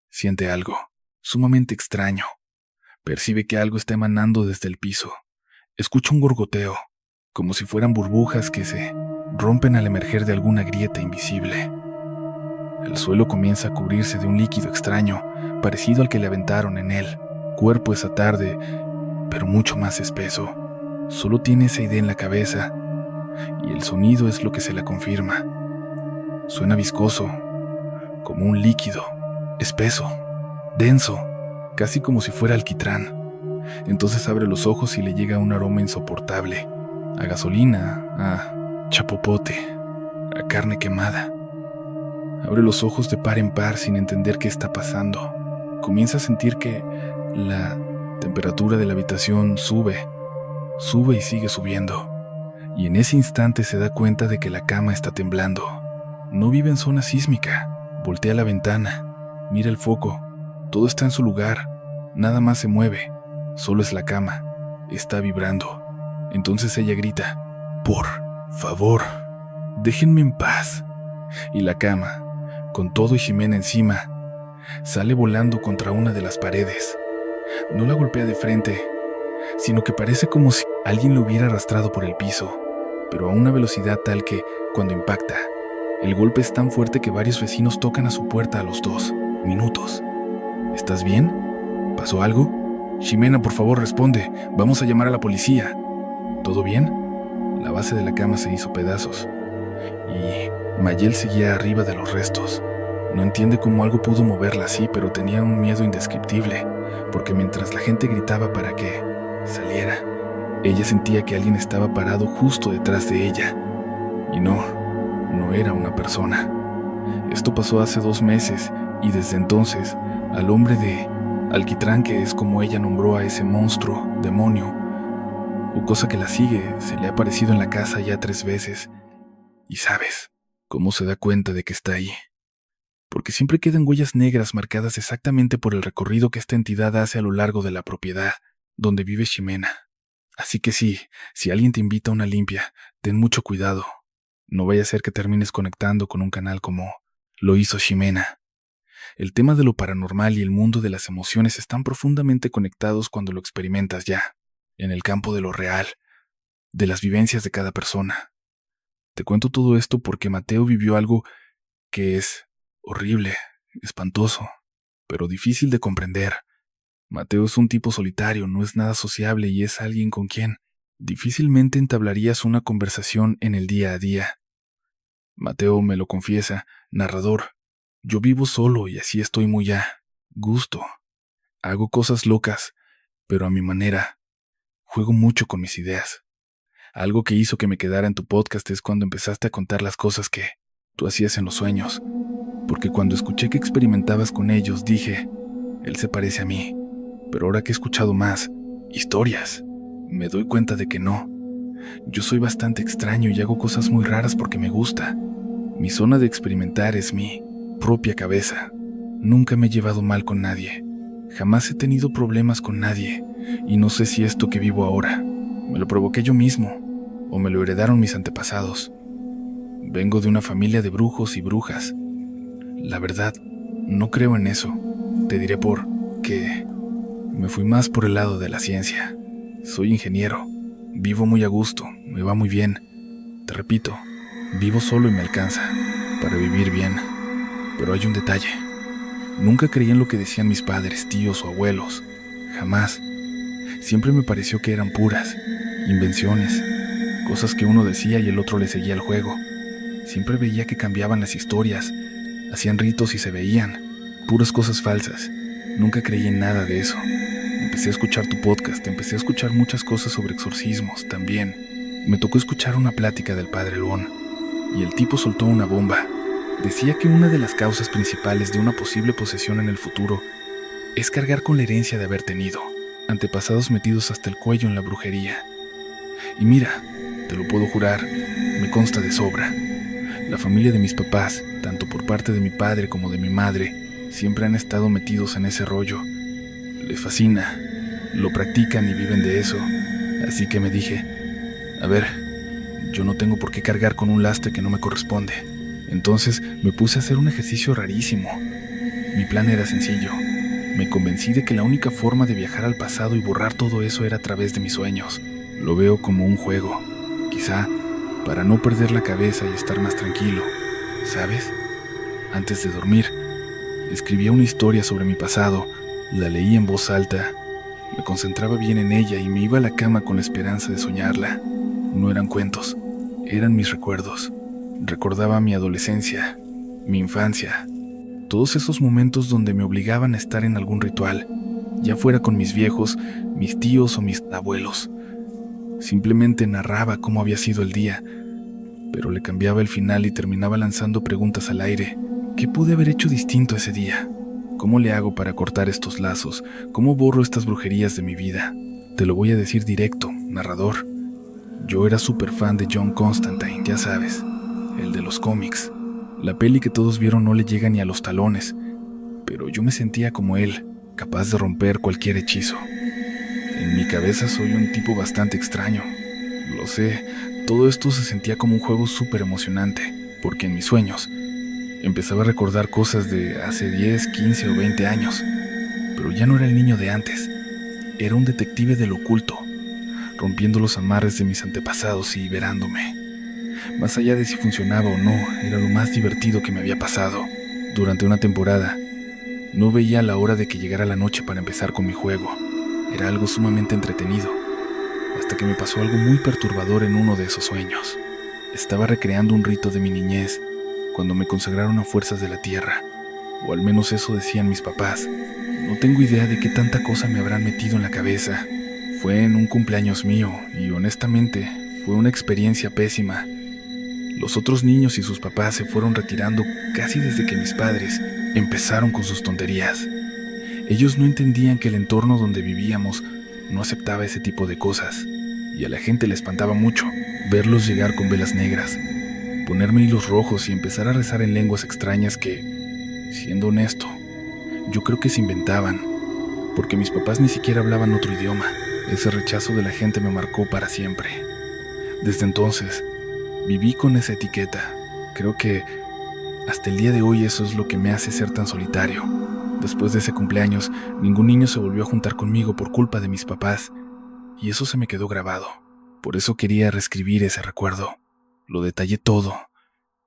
siente algo sumamente extraño. Percibe que algo está emanando desde el piso. Escucha un gorgoteo, como si fueran burbujas que se rompen al emerger de alguna grieta invisible. El suelo comienza a cubrirse de un líquido extraño, parecido al que le aventaron en él. Cuerpo esa tarde, pero mucho más espeso. Solo tiene esa idea en la cabeza, y el sonido es lo que se la confirma. Suena viscoso, como un líquido, espeso, denso, casi como si fuera alquitrán. Entonces abre los ojos y le llega un aroma insoportable, a gasolina, a chapopote, a carne quemada. Abre los ojos de par en par sin entender qué está pasando. Comienza a sentir que la temperatura de la habitación sube y sigue subiendo. Y en ese instante se da cuenta de que la cama está temblando. No vive en zona sísmica. Voltea a la ventana, mira el foco. Todo está en su lugar, nada más se mueve. Solo es la cama, está vibrando. Entonces ella grita: «Por favor, déjenme en paz». Y la cama, con todo y Ximena encima. Sale volando contra una de las paredes. No la golpea de frente, sino que parece como si alguien lo hubiera arrastrado por el piso, pero a una velocidad tal que, cuando impacta, el golpe es tan fuerte que varios vecinos tocan a su puerta a los 2 minutos. ¿Estás bien? ¿Pasó algo? Ximena, por favor, responde. Vamos a llamar a la policía. ¿Todo bien? La base de la cama se hizo pedazos y Mayel seguía arriba de los restos. No entiende cómo algo pudo moverla así, pero tenía un miedo indescriptible, porque mientras la gente gritaba para que saliera, ella sentía que alguien estaba parado justo detrás de ella. Y no era una persona. Esto pasó hace 2 meses, y desde entonces, al hombre de alquitrán, que es como ella nombró a ese monstruo, demonio, o cosa que la sigue, se le ha aparecido en la casa ya 3 veces. Y ¿sabes cómo se da cuenta de que está ahí? Porque siempre quedan huellas negras marcadas exactamente por el recorrido que esta entidad hace a lo largo de la propiedad donde vive Ximena. Así que sí, si alguien te invita a una limpia, ten mucho cuidado. No vaya a ser que termines conectando con un canal como lo hizo Ximena. El tema de lo paranormal y el mundo de las emociones están profundamente conectados cuando lo experimentas ya, en el campo de lo real, de las vivencias de cada persona. Te cuento todo esto porque Mateo vivió algo que es horrible, espantoso, pero difícil de comprender. Mateo es un tipo solitario, no es nada sociable y es alguien con quien difícilmente entablarías una conversación en el día a día. Mateo me lo confiesa, narrador. Yo vivo solo y así estoy muy a gusto. Hago cosas locas, pero a mi manera. Juego mucho con mis ideas. Algo que hizo que me quedara en tu podcast es cuando empezaste a contar las cosas que tú hacías en los sueños. Porque cuando escuché que experimentabas con ellos, dije, él se parece a mí. Pero ahora que he escuchado más historias, me doy cuenta de que no. Yo soy bastante extraño y hago cosas muy raras porque me gusta. Mi zona de experimentar es mi propia cabeza. Nunca me he llevado mal con nadie. Jamás he tenido problemas con nadie. Y no sé si esto que vivo ahora me lo provoqué yo mismo o me lo heredaron mis antepasados. Vengo de una familia de brujos y brujas. La verdad, no creo en eso. Te diré por qué. Me fui más por el lado de la ciencia. Soy ingeniero. Vivo muy a gusto. Me va muy bien. Te repito, vivo solo y me alcanza para vivir bien. Pero hay un detalle. Nunca creí en lo que decían mis padres, tíos o abuelos. Jamás. Siempre me pareció que eran puras invenciones, cosas que uno decía y el otro le seguía el juego. Siempre veía que cambiaban las historias, hacían ritos y se veían, puras cosas falsas. Nunca creí en nada de eso. Empecé a escuchar tu podcast, empecé a escuchar muchas cosas sobre exorcismos también. Me tocó escuchar una plática del padre Luón, y el tipo soltó una bomba. Decía que una de las causas principales de una posible posesión en el futuro es cargar con la herencia de haber tenido antepasados metidos hasta el cuello en la brujería. Y mira, te lo puedo jurar, me consta de sobra. La familia de mis papás, tanto por parte de mi padre como de mi madre, siempre han estado metidos en ese rollo. Les fascina, lo practican y viven de eso. Así que me dije, a ver, yo no tengo por qué cargar con un lastre que no me corresponde. Entonces me puse a hacer un ejercicio rarísimo. Mi plan era sencillo. Me convencí de que la única forma de viajar al pasado y borrar todo eso era a través de mis sueños. Lo veo como un juego, quizá para no perder la cabeza y estar más tranquilo, ¿sabes? Antes de dormir, escribía una historia sobre mi pasado, la leía en voz alta, me concentraba bien en ella y me iba a la cama con la esperanza de soñarla. No eran cuentos, eran mis recuerdos. Recordaba mi adolescencia, mi infancia, todos esos momentos donde me obligaban a estar en algún ritual, ya fuera con mis viejos, mis tíos o mis abuelos. Simplemente narraba cómo había sido el día, pero le cambiaba el final y terminaba lanzando preguntas al aire. ¿Qué pude haber hecho distinto ese día? ¿Cómo le hago para cortar estos lazos? ¿Cómo borro estas brujerías de mi vida? Te lo voy a decir directo, narrador. Yo era súper fan de John Constantine, ya sabes, el de los cómics. La peli que todos vieron no le llega ni a los talones, pero yo me sentía como él, capaz de romper cualquier hechizo. En mi cabeza soy un tipo bastante extraño. Lo sé, todo esto se sentía como un juego súper emocionante, porque en mis sueños, Empezaba a recordar cosas de hace 10, 15 o 20 años, pero ya no era el niño de antes. Era un detective del oculto, rompiendo los amarres de mis antepasados y liberándome. Más allá de si funcionaba o no, era lo más divertido que me había pasado. Durante una temporada, no veía la hora de que llegara la noche para empezar con mi juego. Era algo sumamente entretenido, hasta que me pasó algo muy perturbador en uno de esos sueños. Estaba recreando un rito de mi niñez, cuando me consagraron a fuerzas de la tierra, o al menos eso decían mis papás. No tengo idea de qué tanta cosa me habrán metido en la cabeza. Fue en un cumpleaños mío, y honestamente, fue una experiencia pésima. Los otros niños y sus papás se fueron retirando casi desde que mis padres empezaron con sus tonterías. Ellos no entendían que el entorno donde vivíamos no aceptaba ese tipo de cosas, y a la gente le espantaba mucho verlos llegar con velas negras, ponerme hilos rojos y empezar a rezar en lenguas extrañas que, siendo honesto, yo creo que se inventaban, porque mis papás ni siquiera hablaban otro idioma. Ese rechazo de la gente me marcó para siempre. Desde entonces, viví con esa etiqueta. Creo que hasta el día de hoy eso es lo que me hace ser tan solitario. Después de ese cumpleaños, ningún niño se volvió a juntar conmigo por culpa de mis papás, y eso se me quedó grabado. Por eso quería reescribir ese recuerdo. Lo detallé todo,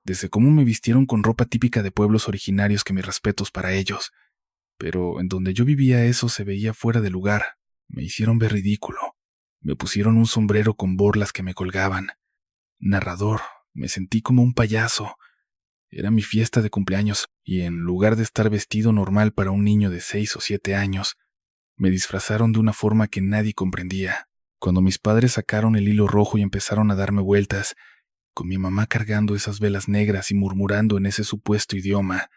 desde cómo me vistieron con ropa típica de pueblos originarios, que mis respetos para ellos. Pero en donde yo vivía eso se veía fuera de lugar. Me hicieron ver ridículo. Me pusieron un sombrero con borlas que me colgaban. Narrador, me sentí como un payaso. Era mi fiesta de cumpleaños, y en lugar de estar vestido normal para un niño de 6 o 7 años, me disfrazaron de una forma que nadie comprendía. Cuando mis padres sacaron el hilo rojo y empezaron a darme vueltas, con mi mamá cargando esas velas negras y murmurando en ese supuesto idioma,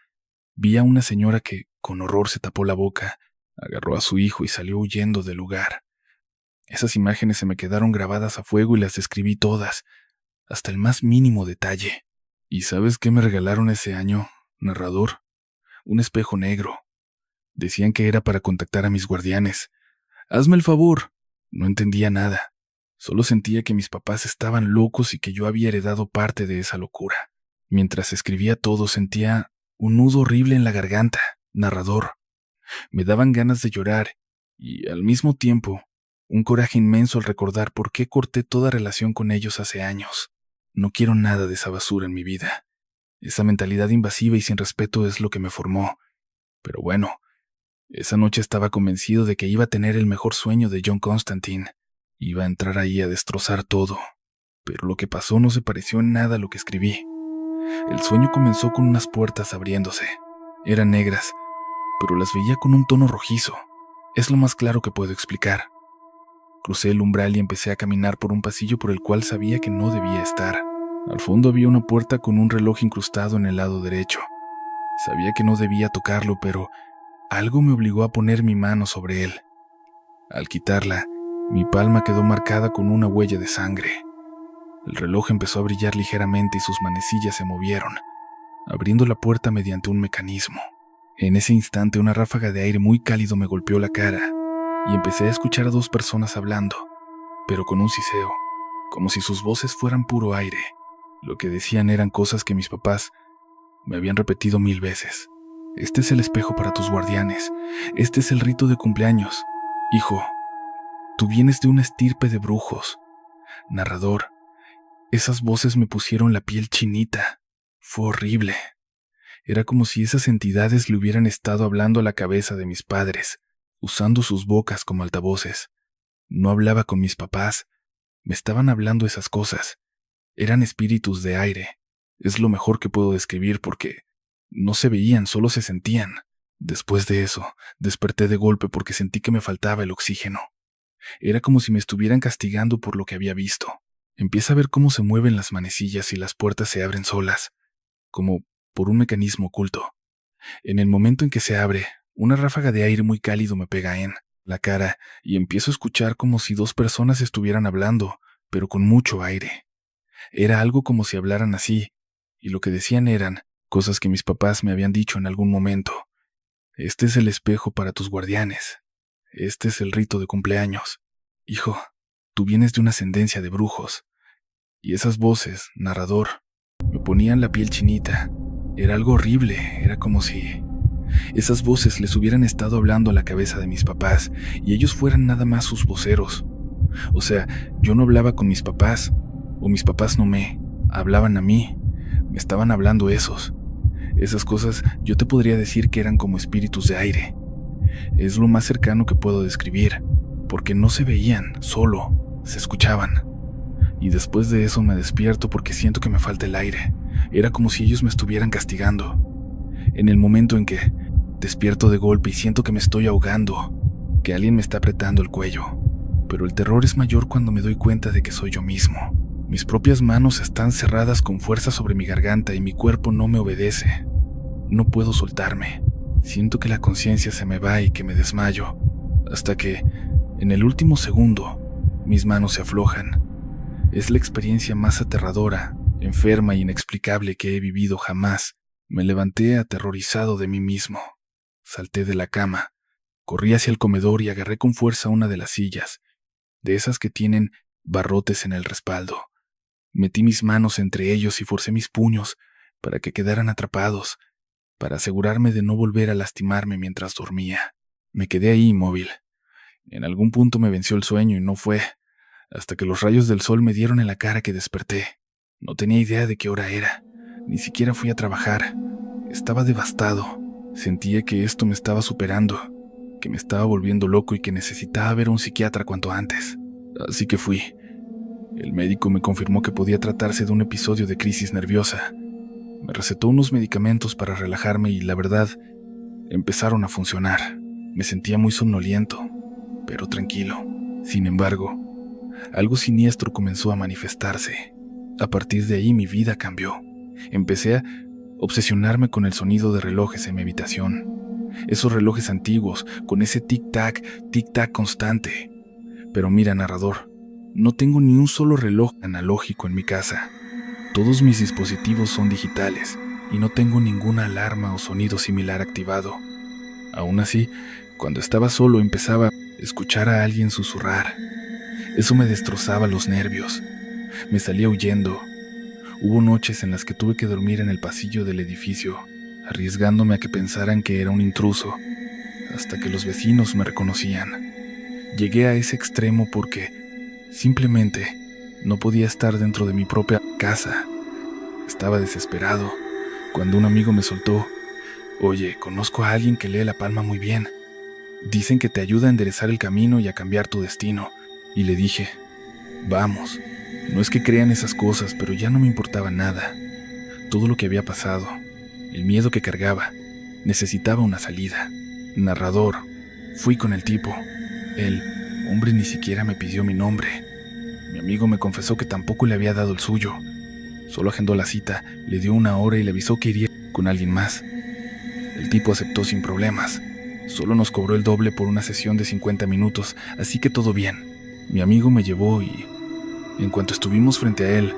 vi a una señora que, con horror, se tapó la boca, agarró a su hijo y salió huyendo del lugar. Esas imágenes se me quedaron grabadas a fuego y las describí todas, hasta el más mínimo detalle. ¿Y sabes qué me regalaron ese año, narrador? Un espejo negro. Decían que era para contactar a mis guardianes. ¡Hazme el favor! No entendía nada. Solo sentía que mis papás estaban locos y que yo había heredado parte de esa locura. Mientras escribía todo, sentía un nudo horrible en la garganta, narrador. Me daban ganas de llorar y, al mismo tiempo, un coraje inmenso al recordar por qué corté toda relación con ellos hace años. No quiero nada de esa basura en mi vida. Esa mentalidad invasiva y sin respeto es lo que me formó. Pero bueno, esa noche estaba convencido de que iba a tener el mejor sueño de John Constantine. Iba a entrar ahí a destrozar todo. Pero lo que pasó no se pareció en nada a lo que escribí. El sueño comenzó con unas puertas abriéndose. Eran negras, pero las veía con un tono rojizo. Es lo más claro que puedo explicar. Crucé el umbral y empecé a caminar por un pasillo por el cual sabía que no debía estar. Al fondo había una puerta con un reloj incrustado en el lado derecho. Sabía que no debía tocarlo, pero algo me obligó a poner mi mano sobre él. Al quitarla, mi palma quedó marcada con una huella de sangre. El reloj empezó a brillar ligeramente y sus manecillas se movieron, abriendo la puerta mediante un mecanismo. En ese instante, una ráfaga de aire muy cálido me golpeó la cara y empecé a escuchar a dos personas hablando, pero con un siseo, como si sus voces fueran puro aire. Lo que decían eran cosas que mis papás me habían repetido 1000 veces. Este es el espejo para tus guardianes. Este es el rito de cumpleaños. Hijo, tú vienes de una estirpe de brujos. Narrador, esas voces me pusieron la piel chinita. Fue horrible. Era como si esas entidades le hubieran estado hablando a la cabeza de mis padres, usando sus bocas como altavoces. No hablaba con mis papás. Me estaban hablando esas cosas. Eran espíritus de aire. Es lo mejor que puedo describir porque no se veían, solo se sentían. Después de eso, desperté de golpe porque sentí que me faltaba el oxígeno. Era como si me estuvieran castigando por lo que había visto. Empieza a ver cómo se mueven las manecillas y las puertas se abren solas, como por un mecanismo oculto. En el momento en que se abre, una ráfaga de aire muy cálido me pega en la cara y empiezo a escuchar como si dos personas estuvieran hablando, pero con mucho aire. Era algo como si hablaran así, y lo que decían eran cosas que mis papás me habían dicho en algún momento. Este es el espejo para tus guardianes. Este es el rito de cumpleaños. Hijo, tú vienes de una ascendencia de brujos. Y esas voces, narrador, me ponían la piel chinita. Era algo horrible, era como si esas voces les hubieran estado hablando a la cabeza de mis papás y ellos fueran nada más sus voceros. O sea, yo no hablaba con mis papás, o mis papás no me hablaban a mí, me estaban hablando esos. Esas cosas yo te podría decir que eran como espíritus de aire. Es lo más cercano que puedo describir, porque no se veían, solo se escuchaban. Y después de eso me despierto porque siento que me falta el aire. Era como si ellos me estuvieran castigando. En el momento en que despierto de golpe y siento que me estoy ahogando, que alguien me está apretando el cuello. Pero el terror es mayor cuando me doy cuenta de que soy yo mismo. Mis propias manos están cerradas con fuerza sobre mi garganta y mi cuerpo no me obedece. No puedo soltarme. Siento que la conciencia se me va y que me desmayo, hasta que, en el último segundo, mis manos se aflojan. Es la experiencia más aterradora, enferma e inexplicable que he vivido jamás. Me levanté aterrorizado de mí mismo. Salté de la cama, corrí hacia el comedor y agarré con fuerza una de las sillas, de esas que tienen barrotes en el respaldo. Metí mis manos entre ellos y forcé mis puños para que quedaran atrapados, para asegurarme de no volver a lastimarme mientras dormía. Me quedé ahí inmóvil. En algún punto me venció el sueño y no fue hasta que los rayos del sol me dieron en la cara que desperté. No tenía idea de qué hora era, ni siquiera fui a trabajar. Estaba devastado. Sentía que esto me estaba superando, que me estaba volviendo loco y que necesitaba ver a un psiquiatra cuanto antes. Así que fui. El médico me confirmó que podía tratarse de un episodio de crisis nerviosa. Me recetó unos medicamentos para relajarme y, la verdad, empezaron a funcionar. Me sentía muy somnoliento, pero tranquilo. Sin embargo, algo siniestro comenzó a manifestarse. A partir de ahí mi vida cambió. Empecé a obsesionarme con el sonido de relojes en mi habitación. Esos relojes antiguos, con ese tic-tac constante. Pero mira, narrador, no tengo ni un solo reloj analógico en mi casa. Todos mis dispositivos son digitales y no tengo ninguna alarma o sonido similar activado. Aún así, cuando estaba solo empezaba a escuchar a alguien susurrar. Eso me destrozaba los nervios. Me salía huyendo. Hubo noches en las que tuve que dormir en el pasillo del edificio, arriesgándome a que pensaran que era un intruso, hasta que los vecinos me reconocían. Llegué a ese extremo porque simplemente no podía estar dentro de mi propia casa. Estaba desesperado cuando un amigo me soltó: «Oye, conozco a alguien que lee la palma muy bien. Dicen que te ayuda a enderezar el camino y a cambiar tu destino». Y le dije: «Vamos». No es que crean esas cosas, pero ya no me importaba nada. Todo lo que había pasado, el miedo que cargaba, necesitaba una salida. Narrador, fui con el tipo. El hombre ni siquiera me pidió mi nombre. Mi amigo me confesó que tampoco le había dado el suyo. Solo agendó la cita, le dio una hora y le avisó que iría con alguien más. El tipo aceptó sin problemas. Solo nos cobró el doble por una sesión de 50 minutos, así que todo bien. Mi amigo me llevó y, en cuanto estuvimos frente a él,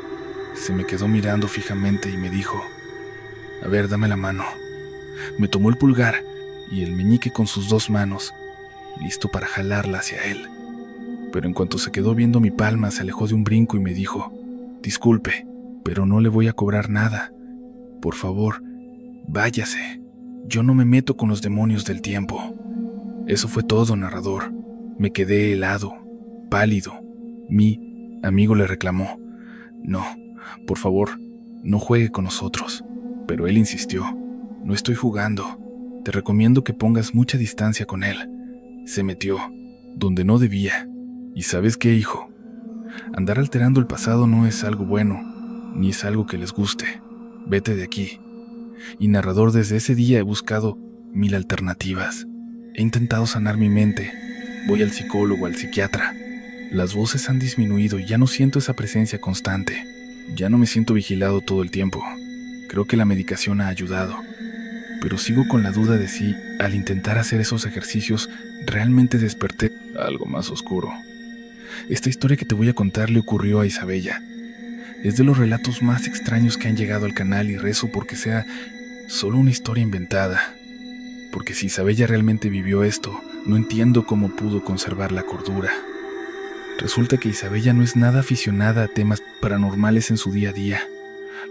se me quedó mirando fijamente y me dijo: «A ver, dame la mano». Me tomó el pulgar y el meñique con sus dos manos, listo para jalarla hacia él. Pero en cuanto se quedó viendo mi palma, se alejó de un brinco y me dijo: «Disculpe, pero no le voy a cobrar nada. Por favor, váyase. Yo no me meto con los demonios del tiempo». Eso fue todo, narrador. Me quedé helado, pálido. Mi amigo le reclamó: «No, por favor, no juegue con nosotros». Pero él insistió: «No estoy jugando. Te recomiendo que pongas mucha distancia con él». Se metió donde no debía. ¿Y sabes qué, hijo? Andar alterando el pasado no es algo bueno, ni es algo que les guste. Vete de aquí. Y narrador, desde ese día he buscado 1000 alternativas. He intentado sanar mi mente. Voy al psicólogo, al psiquiatra. Las voces han disminuido y ya no siento esa presencia constante. Ya no me siento vigilado todo el tiempo. Creo que la medicación ha ayudado. Pero sigo con la duda de si, al intentar hacer esos ejercicios, realmente desperté algo más oscuro. Esta historia que te voy a contar le ocurrió a Isabella. Es de los relatos más extraños que han llegado al canal y rezo porque sea solo una historia inventada. Porque si Isabella realmente vivió esto, no entiendo cómo pudo conservar la cordura. Resulta que Isabella no es nada aficionada a temas paranormales en su día a día.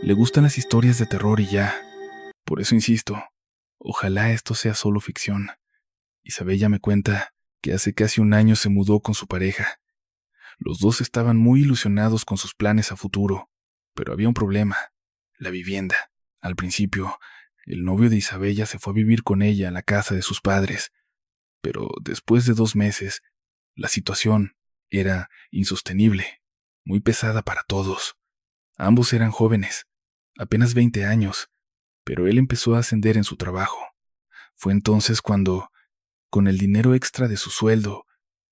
Le gustan las historias de terror y ya. Por eso insisto, ojalá esto sea solo ficción. Isabella me cuenta que hace casi un año se mudó con su pareja. Los dos estaban muy ilusionados con sus planes a futuro, pero había un problema: la vivienda. Al principio, el novio de Isabella se fue a vivir con ella a la casa de sus padres, pero después de 2 meses, la situación era insostenible, muy pesada para todos. Ambos eran jóvenes, apenas 20 años, pero él empezó a ascender en su trabajo. Fue entonces cuando, con el dinero extra de su sueldo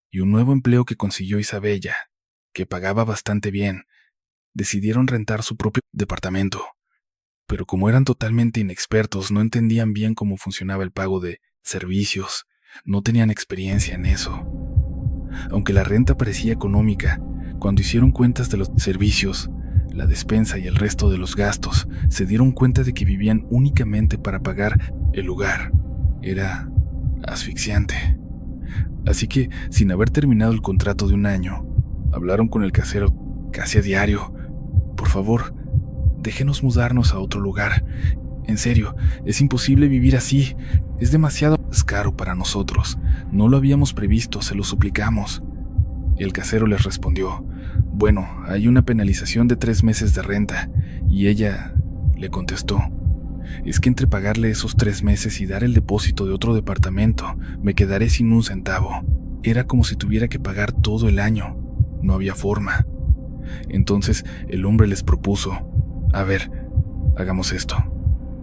y un nuevo empleo que consiguió Isabella, que pagaba bastante bien, decidieron rentar su propio departamento. Pero como eran totalmente inexpertos, no entendían bien cómo funcionaba el pago de servicios, no tenían experiencia en eso. Aunque la renta parecía económica, cuando hicieron cuentas de los servicios, la despensa y el resto de los gastos, se dieron cuenta de que vivían únicamente para pagar el lugar. Era asfixiante. Así que, sin haber terminado el contrato de un año, hablaron con el casero casi a diario. Por favor, déjenos mudarnos a otro lugar. En serio, es imposible vivir así. Es demasiado caro para nosotros. No lo habíamos previsto, se lo suplicamos. El casero les respondió: bueno, hay una penalización de 3 meses de renta. Y ella le contestó: es que entre pagarle esos 3 meses y dar el depósito de otro departamento, me quedaré sin un centavo. Era como si tuviera que pagar todo el año. No había forma. Entonces el hombre les propuso: a ver, hagamos esto.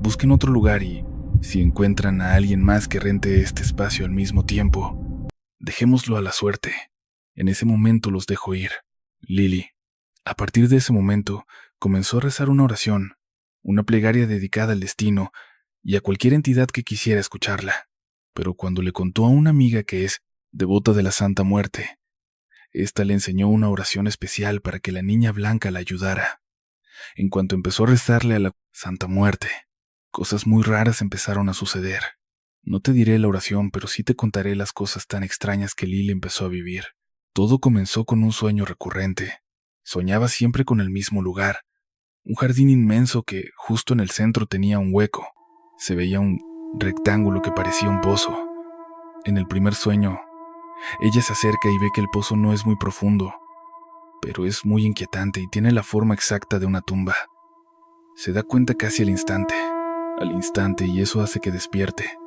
Busquen otro lugar y, si encuentran a alguien más que rente este espacio al mismo tiempo, dejémoslo a la suerte. En ese momento los dejó ir. Lily, a partir de ese momento, comenzó a rezar una oración, una plegaria dedicada al destino y a cualquier entidad que quisiera escucharla. Pero cuando le contó a una amiga que es devota de la Santa Muerte, ésta le enseñó una oración especial para que la niña blanca la ayudara. En cuanto empezó a rezarle a la Santa Muerte, cosas muy raras empezaron a suceder. No te diré la oración, pero sí te contaré las cosas tan extrañas que Lily empezó a vivir. Todo comenzó con un sueño recurrente. Soñaba siempre con el mismo lugar, un jardín inmenso que justo en el centro tenía un hueco. Se veía un rectángulo que parecía un pozo. En el primer sueño, ella se acerca y ve que el pozo no es muy profundo, pero es muy inquietante y tiene la forma exacta de una tumba. Se da cuenta casi al instante, y eso hace que despierte.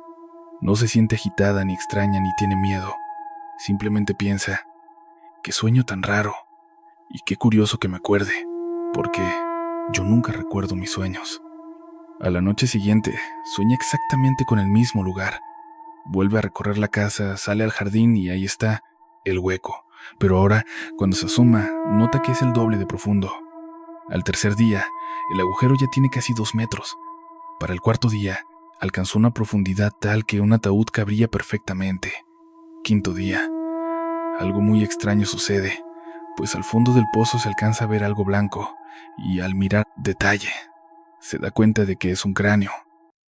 No se siente agitada ni extraña ni tiene miedo. Simplemente piensa: qué sueño tan raro, y qué curioso que me acuerde, porque yo nunca recuerdo mis sueños. A la noche siguiente, sueña exactamente con el mismo lugar. Vuelve a recorrer la casa, sale al jardín y ahí está el hueco. Pero ahora, cuando se asoma, nota que es el doble de profundo. Al tercer día, el agujero ya tiene casi 2 metros. Para el cuarto día, alcanzó una profundidad tal que un ataúd cabría perfectamente. Quinto día, algo muy extraño sucede, pues al fondo del pozo se alcanza a ver algo blanco, y al mirar detalle, se da cuenta de que es un cráneo.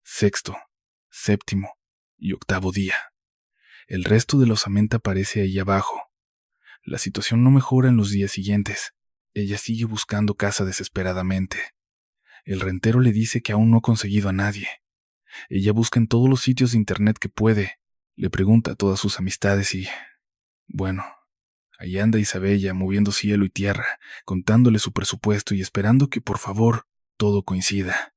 Sexto, séptimo y octavo día. El resto de la osamenta aparece ahí abajo. La situación no mejora en los días siguientes. Ella sigue buscando casa desesperadamente. El rentero le dice que aún no ha conseguido a nadie. Ella busca en todos los sitios de internet que puede. Le pregunta a todas sus amistades y, bueno, ahí anda Isabella moviendo cielo y tierra, contándole su presupuesto y esperando que, por favor, todo coincida.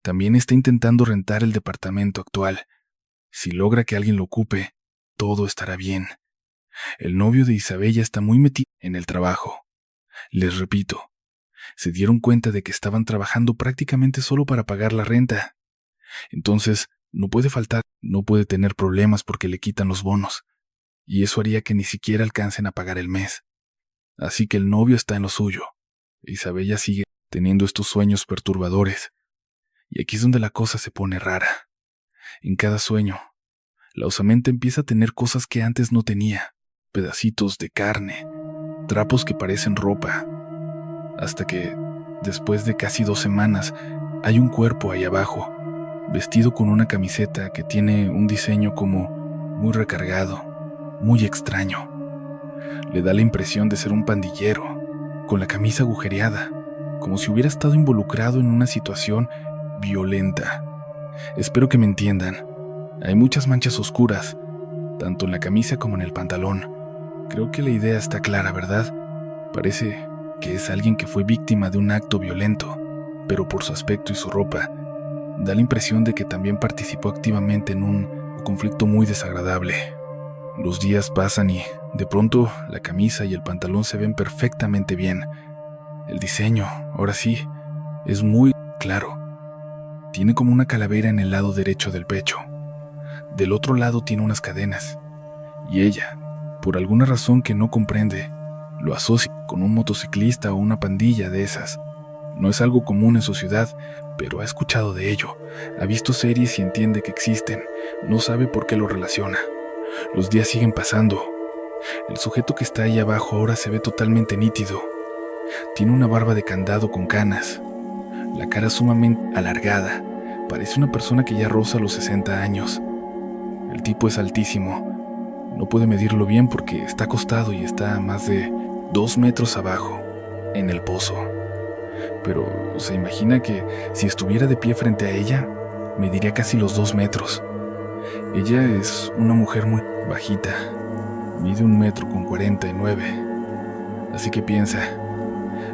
También está intentando rentar el departamento actual. Si logra que alguien lo ocupe, todo estará bien. El novio de Isabella está muy metido en el trabajo. Les repito, se dieron cuenta de que estaban trabajando prácticamente solo para pagar la renta. Entonces, no puede faltar, no puede tener problemas porque le quitan los bonos, y eso haría que ni siquiera alcancen a pagar el mes. Así que el novio está en lo suyo. Isabella sigue teniendo estos sueños perturbadores. Y aquí es donde la cosa se pone rara. En cada sueño, la osamenta empieza a tener cosas que antes no tenía. Pedacitos de carne, trapos que parecen ropa. Hasta que, después de casi 2 semanas, hay un cuerpo ahí abajo, vestido con una camiseta que tiene un diseño como muy recargado, muy extraño. Le da la impresión de ser un pandillero, con la camisa agujereada, como si hubiera estado involucrado en una situación violenta. Espero que me entiendan. Hay muchas manchas oscuras, tanto en la camisa como en el pantalón. Creo que la idea está clara, ¿verdad? Parece que es alguien que fue víctima de un acto violento, pero por su aspecto y su ropa, da la impresión de que también participó activamente en un conflicto muy desagradable. Los días pasan y, de pronto, la camisa y el pantalón se ven perfectamente bien. El diseño, ahora sí, es muy claro. Tiene como una calavera en el lado derecho del pecho. Del otro lado tiene unas cadenas. Y ella, por alguna razón que no comprende, lo asocia con un motociclista o una pandilla de esas. No es algo común en su ciudad, pero ha escuchado de ello. Ha visto series y entiende que existen. No sabe por qué lo relaciona. Los días siguen pasando. El sujeto que está ahí abajo ahora se ve totalmente nítido. Tiene una barba de candado con canas. La cara sumamente alargada. Parece una persona que ya roza los 60 años. El tipo es altísimo. No puede medirlo bien porque está acostado y está a más de 2 metros abajo, en el pozo. Pero se imagina que si estuviera de pie frente a ella, mediría casi los 2 metros. Ella es una mujer muy bajita, mide 1,49 m. Así que piensa,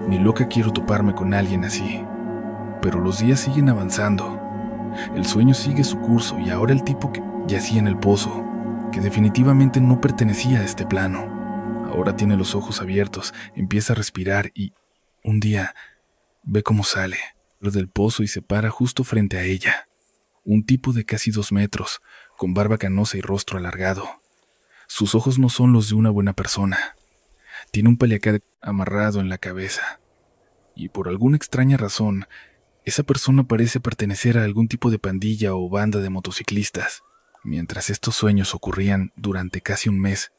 ni loca quiero toparme con alguien así. Pero los días siguen avanzando. El sueño sigue su curso y ahora el tipo que yacía en el pozo, que definitivamente no pertenecía a este plano, ahora tiene los ojos abiertos, empieza a respirar y, un día, ve cómo sale del pozo y se para justo frente a ella. Un tipo de casi 2 metros, con barba canosa y rostro alargado. Sus ojos no son los de una buena persona. Tiene un paliacate amarrado en la cabeza. Y por alguna extraña razón, esa persona parece pertenecer a algún tipo de pandilla o banda de motociclistas. Mientras estos sueños ocurrían durante casi un mes,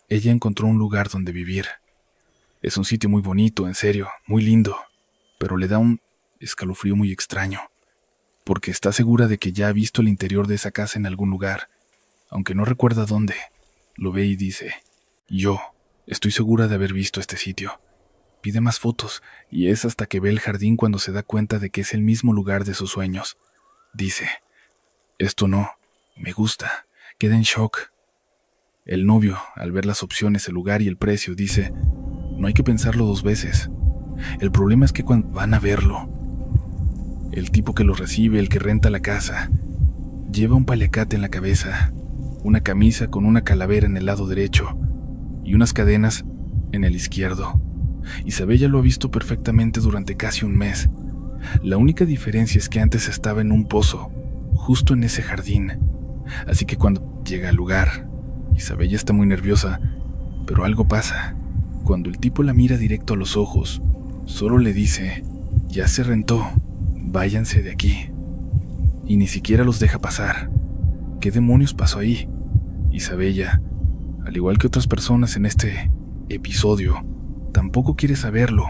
ella encontró un lugar donde vivir. Es un sitio muy bonito, en serio, muy lindo, pero le da un escalofrío muy extraño, porque está segura de que ya ha visto el interior de esa casa en algún lugar, aunque no recuerda dónde. Lo ve y dice, yo estoy segura de haber visto este sitio. Pide más fotos, y es hasta que ve el jardín cuando se da cuenta de que es el mismo lugar de sus sueños. Dice, esto no, me gusta, queda en shock. El novio, al ver las opciones, el lugar y el precio, dice, no hay que pensarlo 2 veces. El problema es que cuando van a verlo, el tipo que lo recibe, el que renta la casa, lleva un paliacate en la cabeza, una camisa con una calavera en el lado derecho y unas cadenas en el izquierdo. Isabella lo ha visto perfectamente durante casi un mes. La única diferencia es que antes estaba en un pozo, justo en ese jardín. Así que cuando llega al lugar, Isabella está muy nerviosa, pero algo pasa. Cuando el tipo la mira directo a los ojos, solo le dice, ya se rentó, váyanse de aquí. Y ni siquiera los deja pasar. ¿Qué demonios pasó ahí? Isabella, al igual que otras personas en este episodio, tampoco quiere saberlo.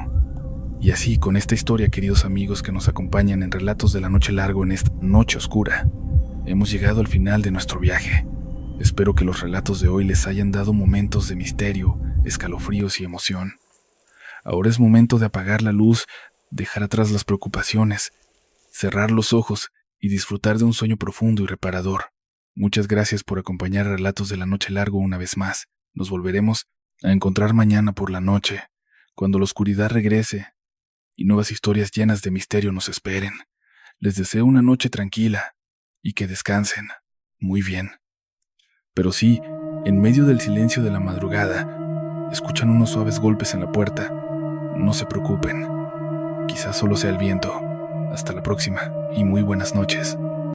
Y así, con esta historia, queridos amigos que nos acompañan en Relatos de la Noche Largo en esta noche oscura, hemos llegado al final de nuestro viaje. Espero que los relatos de hoy les hayan dado momentos de misterio, escalofríos y emoción. Ahora es momento de apagar la luz, dejar atrás las preocupaciones, cerrar los ojos y disfrutar de un sueño profundo y reparador. Muchas gracias por acompañar a Relatos de la Noche Largo una vez más. Nos volveremos a encontrar mañana por la noche, cuando la oscuridad regrese y nuevas historias llenas de misterio nos esperen. Les deseo una noche tranquila y que descansen muy bien. Pero sí, en medio del silencio de la madrugada, escuchan unos suaves golpes en la puerta. No se preocupen, quizás solo sea el viento. Hasta la próxima y muy buenas noches.